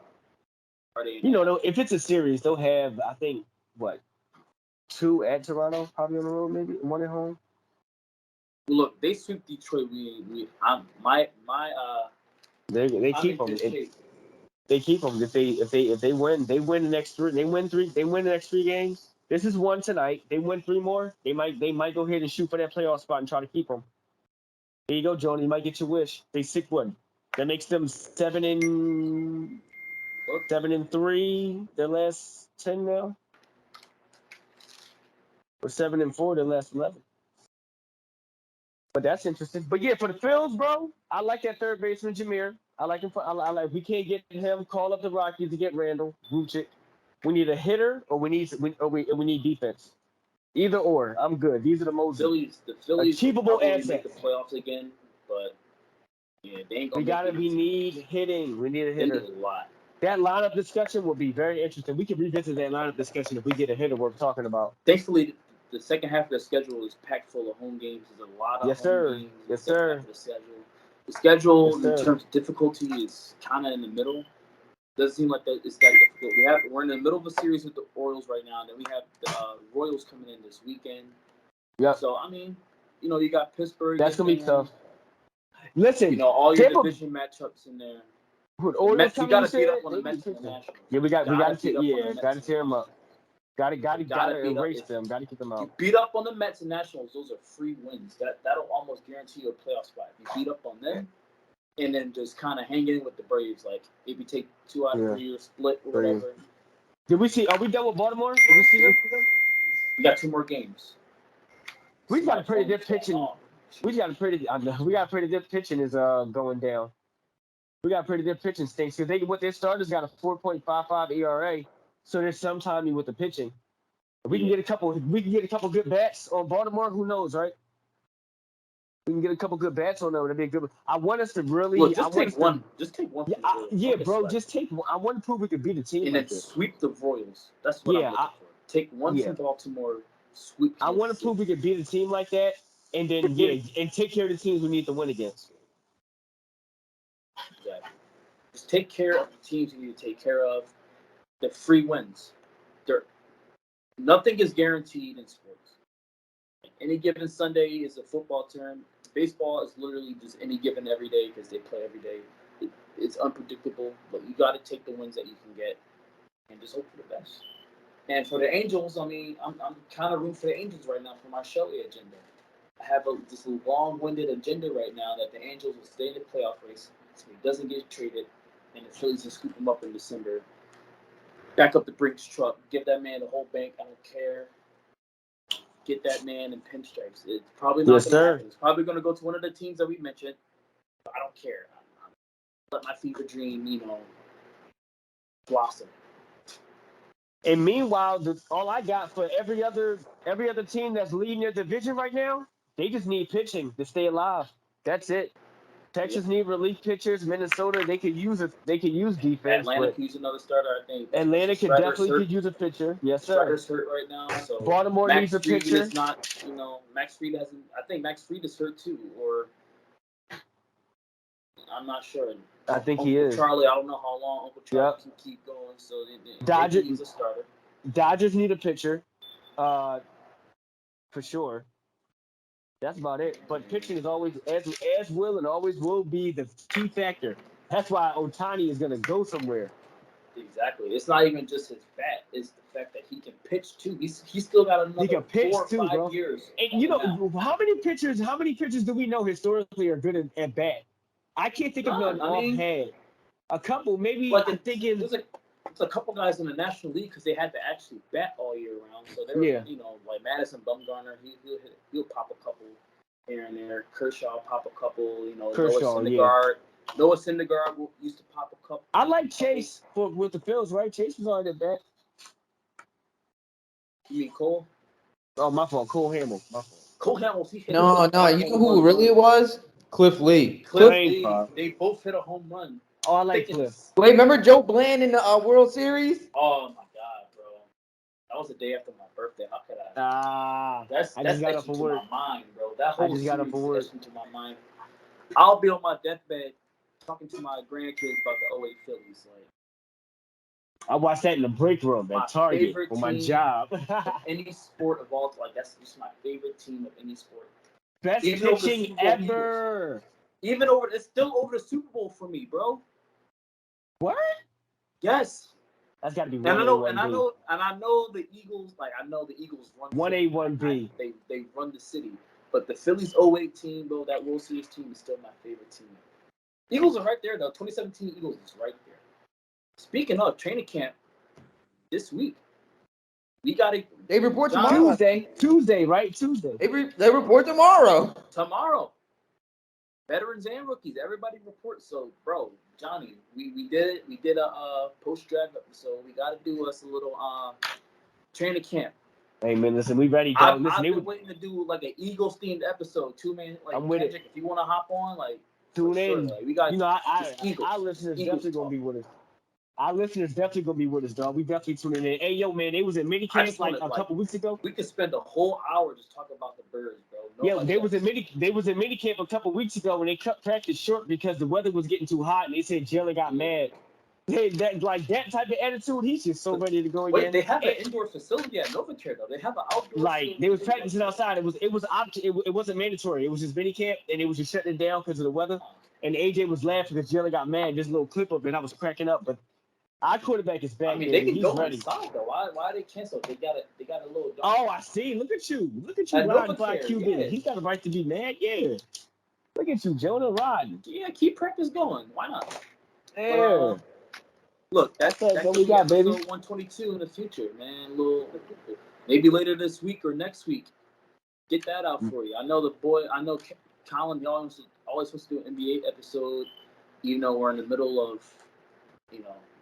Speaker 1: Are they in
Speaker 3: You know, though, if it's a series, they'll have, I think, what, 2 at Toronto, probably on the road, maybe 1 at home.
Speaker 1: Look, they sweep Detroit.
Speaker 3: They
Speaker 1: I'm
Speaker 3: keep
Speaker 1: in
Speaker 3: them.
Speaker 1: good shape.
Speaker 3: They keep them. If they win, they win the next 3. They win the next 3 games. This is 1 tonight. They win 3 more. They might go ahead and shoot for that playoff spot and try to keep them. Here you go, Jonah. You might get your wish. They 6-1. That makes them 7-3. Their last 10 now. Or 7-4. Their last 11. But that's interesting. But yeah, for the Phils, bro, I like that third baseman Jameer. I like him. I like. We can't get him. Call up the Rockies to get Randall. Gooch it. We need a hitter, or we need defense. Either or, I'm good. These are the most
Speaker 1: The Phillies
Speaker 3: achievable
Speaker 1: will
Speaker 3: assets.
Speaker 1: make the playoffs again, but yeah, they ain't gonna.
Speaker 3: We need hitting. We need a hitter.
Speaker 1: They need a lot.
Speaker 3: That lineup discussion will be very interesting. We can revisit that lineup discussion if we get a hitter we're talking about.
Speaker 1: Thankfully, the second half of the schedule is packed full of home games. There's a lot of home games.
Speaker 3: Yes,
Speaker 1: second
Speaker 3: sir.
Speaker 1: half of the schedule. The schedule,
Speaker 3: Yes,
Speaker 1: in terms of difficulty, is kind of in the middle. Doesn't seem like it's that difficult. We're in the middle of a series with the Orioles right now. Then we have the Royals coming in this weekend.
Speaker 3: Yep.
Speaker 1: So I mean, you got Pittsburgh.
Speaker 3: That's gonna be tough. Listen,
Speaker 1: all your division matchups in there.
Speaker 3: The
Speaker 1: Mets, you got to beat up on the Mets and the Nationals.
Speaker 3: Yeah, we got to tear them up. Got to erase them. Got to keep them out.
Speaker 1: You beat up on the Mets and Nationals; those are free wins. That'll almost guarantee you a playoff spot. If you beat up on them, and then just kind of hang in with the Braves, like maybe take 2 out of 3 or split or whatever.
Speaker 3: Did we see? Are we done with Baltimore? Did we see them?
Speaker 1: We got 2 more games.
Speaker 3: We got a pretty good pitching. We got a pretty good pitching is going down. We got pretty good pitching stinks because their starters got a 4.55 ERA, so there's some timing with the pitching. If we can get a couple good bats on Baltimore. Who knows, right? We can get a couple good bats on them. That'd be a good. I want us to really.
Speaker 1: Look, just take one. Just take one.
Speaker 3: Bro. Just take one. I want to prove we could beat a team
Speaker 1: and
Speaker 3: like
Speaker 1: then
Speaker 3: this.
Speaker 1: Sweep the Royals. That's what I'm looking for. Take one from Baltimore. Sweep.
Speaker 3: I want to prove we could beat a team like that, and then and take care of the teams we need to win against.
Speaker 1: Exactly. Just take care of the teams you need to take care of. The free wins. Nothing is guaranteed in sports. Any given Sunday is a football term. Baseball is literally just any given every day because they play every day. It's unpredictable, but you got to take the wins that you can get and just hope for the best. And for the Angels, I mean, I'm kind of rooting for the Angels right now for my Shohei agenda. I have this long-winded agenda right now that the Angels will stay in the playoff race so he doesn't get traded, and the Phillies will scoop him up in December. Back up the Brinks truck, give that man the whole bank. I don't care. Get that man in pinstripes. It's probably not going to happen. It's probably going to go to one of the teams that we mentioned. But I don't care. Let my fever dream, blossom.
Speaker 3: And meanwhile, all I got for every other team that's leading their division right now, they just need pitching to stay alive. That's it. Texas need relief pitchers. Minnesota, they could use defense.
Speaker 1: Atlanta could use another starter, I think.
Speaker 3: Atlanta could use a pitcher. Yes, sir.
Speaker 1: Strider's hurt right now, so
Speaker 3: Baltimore needs a pitcher.
Speaker 1: Is not, Max Fried hasn't. I think Max Fried is hurt too, or I'm not sure.
Speaker 3: I think
Speaker 1: Uncle
Speaker 3: he is.
Speaker 1: Charlie, I don't know how long Uncle Charlie can keep going. So
Speaker 3: Dodgers
Speaker 1: needs a starter.
Speaker 3: Dodgers need a pitcher, for sure. That's about it. But pitching is always as will and always will be the key factor. That's why Ohtani is gonna go somewhere.
Speaker 1: Exactly. It's not even just his bat; it's the fact that he can pitch too. He's still got another 4 or 5 years.
Speaker 3: And how many pitchers do we know historically are good at bat? I can't think of none offhand. A couple, maybe.
Speaker 1: Like
Speaker 3: I'm thinking.
Speaker 1: There's a couple guys in the National League because they had to actually bat all year round. So they're, like Madison Bumgarner, he'll pop a couple here and there. Kershaw pop a couple. Noah Syndergaard used to pop a couple.
Speaker 3: I like Chase with the Phils, right? Chase was already at bat.
Speaker 1: You mean Cole?
Speaker 3: Oh, my fault. Cole Hamels. My fault.
Speaker 1: Cole Hamels.
Speaker 2: No. You know who really it was? Cliff Lee.
Speaker 1: Cliff Lee. They both hit a home run.
Speaker 3: Oh, I like Cliff.
Speaker 2: Wait, remember Joe Bland in the World Series?
Speaker 1: Oh my God, bro! That was the day after my birthday. How could I? That's etched into my mind, bro. That whole series etched into my mind. I'll be on my deathbed talking to my grandkids about the 08 Phillies. Like,
Speaker 3: I watched that in the break room
Speaker 1: my
Speaker 3: at Target
Speaker 1: favorite
Speaker 3: for my
Speaker 1: team
Speaker 3: job.
Speaker 1: of any sport of all. Like, that's just my favorite team of any sport.
Speaker 3: Best
Speaker 1: Even over the
Speaker 3: pitching
Speaker 1: Super Bowl
Speaker 3: ever.
Speaker 1: Even it's still over the Super Bowl for me, bro.
Speaker 3: What?
Speaker 1: Yes.
Speaker 3: That's got to be
Speaker 1: And
Speaker 3: 1A,
Speaker 1: I know the Eagles. Like, I know the Eagles run
Speaker 3: 1A, 1B.
Speaker 1: They run the city. But the Phillies 08 team, though, that World Series team is still my favorite team. Eagles are right there, though. 2017 Eagles is right there. Speaking of training camp, this week we got to.
Speaker 2: They report tomorrow.
Speaker 3: Tuesday, right? Tuesday.
Speaker 2: They report tomorrow.
Speaker 1: Tomorrow. Veterans and rookies, everybody reports. So, bro, Johnny, we did it. We did a post draft episode. We got to do us a little training camp.
Speaker 3: Hey man, listen, we ready, dog.
Speaker 1: I've been waiting to do like an Eagles themed episode too, man. Like,
Speaker 3: I'm with
Speaker 1: Kendrick, if you want to hop on, like,
Speaker 3: tune in.
Speaker 1: Sure. Like, we got,
Speaker 3: you know, our listeners definitely gonna be with us. Our listeners definitely gonna be with us, dog. We definitely tuning in. Hey, yo, man, they was in minicamp like a couple weeks ago.
Speaker 1: We could spend a whole hour just talking about the Birds, bro.
Speaker 3: Yeah, they was in minicamp a couple weeks ago when they cut practice short because the weather was getting too hot, and they said Jalen got mad. Hey, that type of attitude, he's just so ready to go again.
Speaker 1: Wait, they have an indoor facility at Novacare, though. They have an outdoor.
Speaker 3: Like, they was practicing outside. It wasn't mandatory. It was just minicamp, and it was just shutting it down because of the weather. And AJ was laughing because Jalen got mad. This little clip of it, I was cracking up, but. Our quarterback is back.
Speaker 1: I mean, they can go inside though. Why they cancel? They got a little.
Speaker 3: Oh, I see. Look at you, riding by QB. Yeah. He's got a right to be mad. Yeah. Look at you, Jonah, riding.
Speaker 1: Yeah, keep practice going. Why not?
Speaker 3: Yeah.
Speaker 1: Look, that's
Speaker 3: what we got, baby.
Speaker 1: 122 in the future, man. Maybe later this week or next week. Get that out for you. I know Colin. Y'all always supposed to do an NBA episode. You know, we're in the middle of,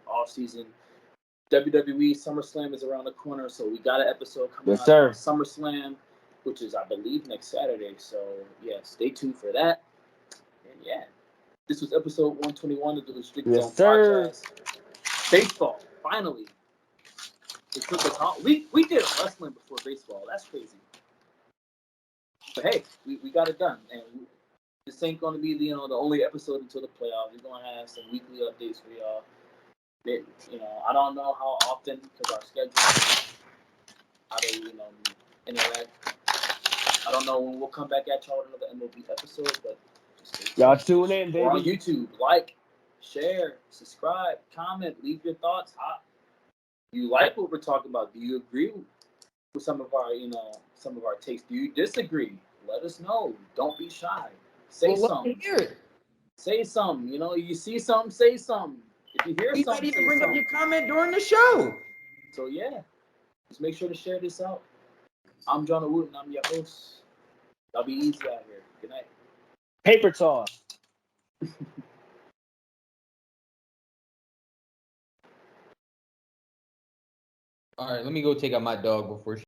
Speaker 1: off season. WWE SummerSlam is around the corner, so we got an episode coming out on SummerSlam, which is, I believe, next Saturday. So yeah, stay tuned for that. And yeah, this was episode 121 of the Restricted Zone podcast. Baseball, finally. It took us all. We did wrestling before baseball. That's crazy. But hey, we got it done, and this ain't gonna be the only episode until the playoffs. We're gonna have some weekly updates for y'all. I don't know how often because our schedule, how they, interact. I don't know when we'll come back at y'all with another MLB episode, but
Speaker 3: y'all tune in, baby.
Speaker 1: We're on YouTube. Like, share, subscribe, comment, leave your thoughts. You like what we're talking about? Do you agree with some of our takes? Do you disagree? Let us know. Don't be shy. Say something.
Speaker 2: Hear it.
Speaker 1: Say something. You see something, say something. If you hear something,
Speaker 2: you bring up your comment during the show.
Speaker 1: So yeah, just make sure to share this out. I'm Jonah Wooten. I'm your host. Y'all be easy out here. Good night.
Speaker 3: Paper toss.
Speaker 2: All right, let me go take out my dog before she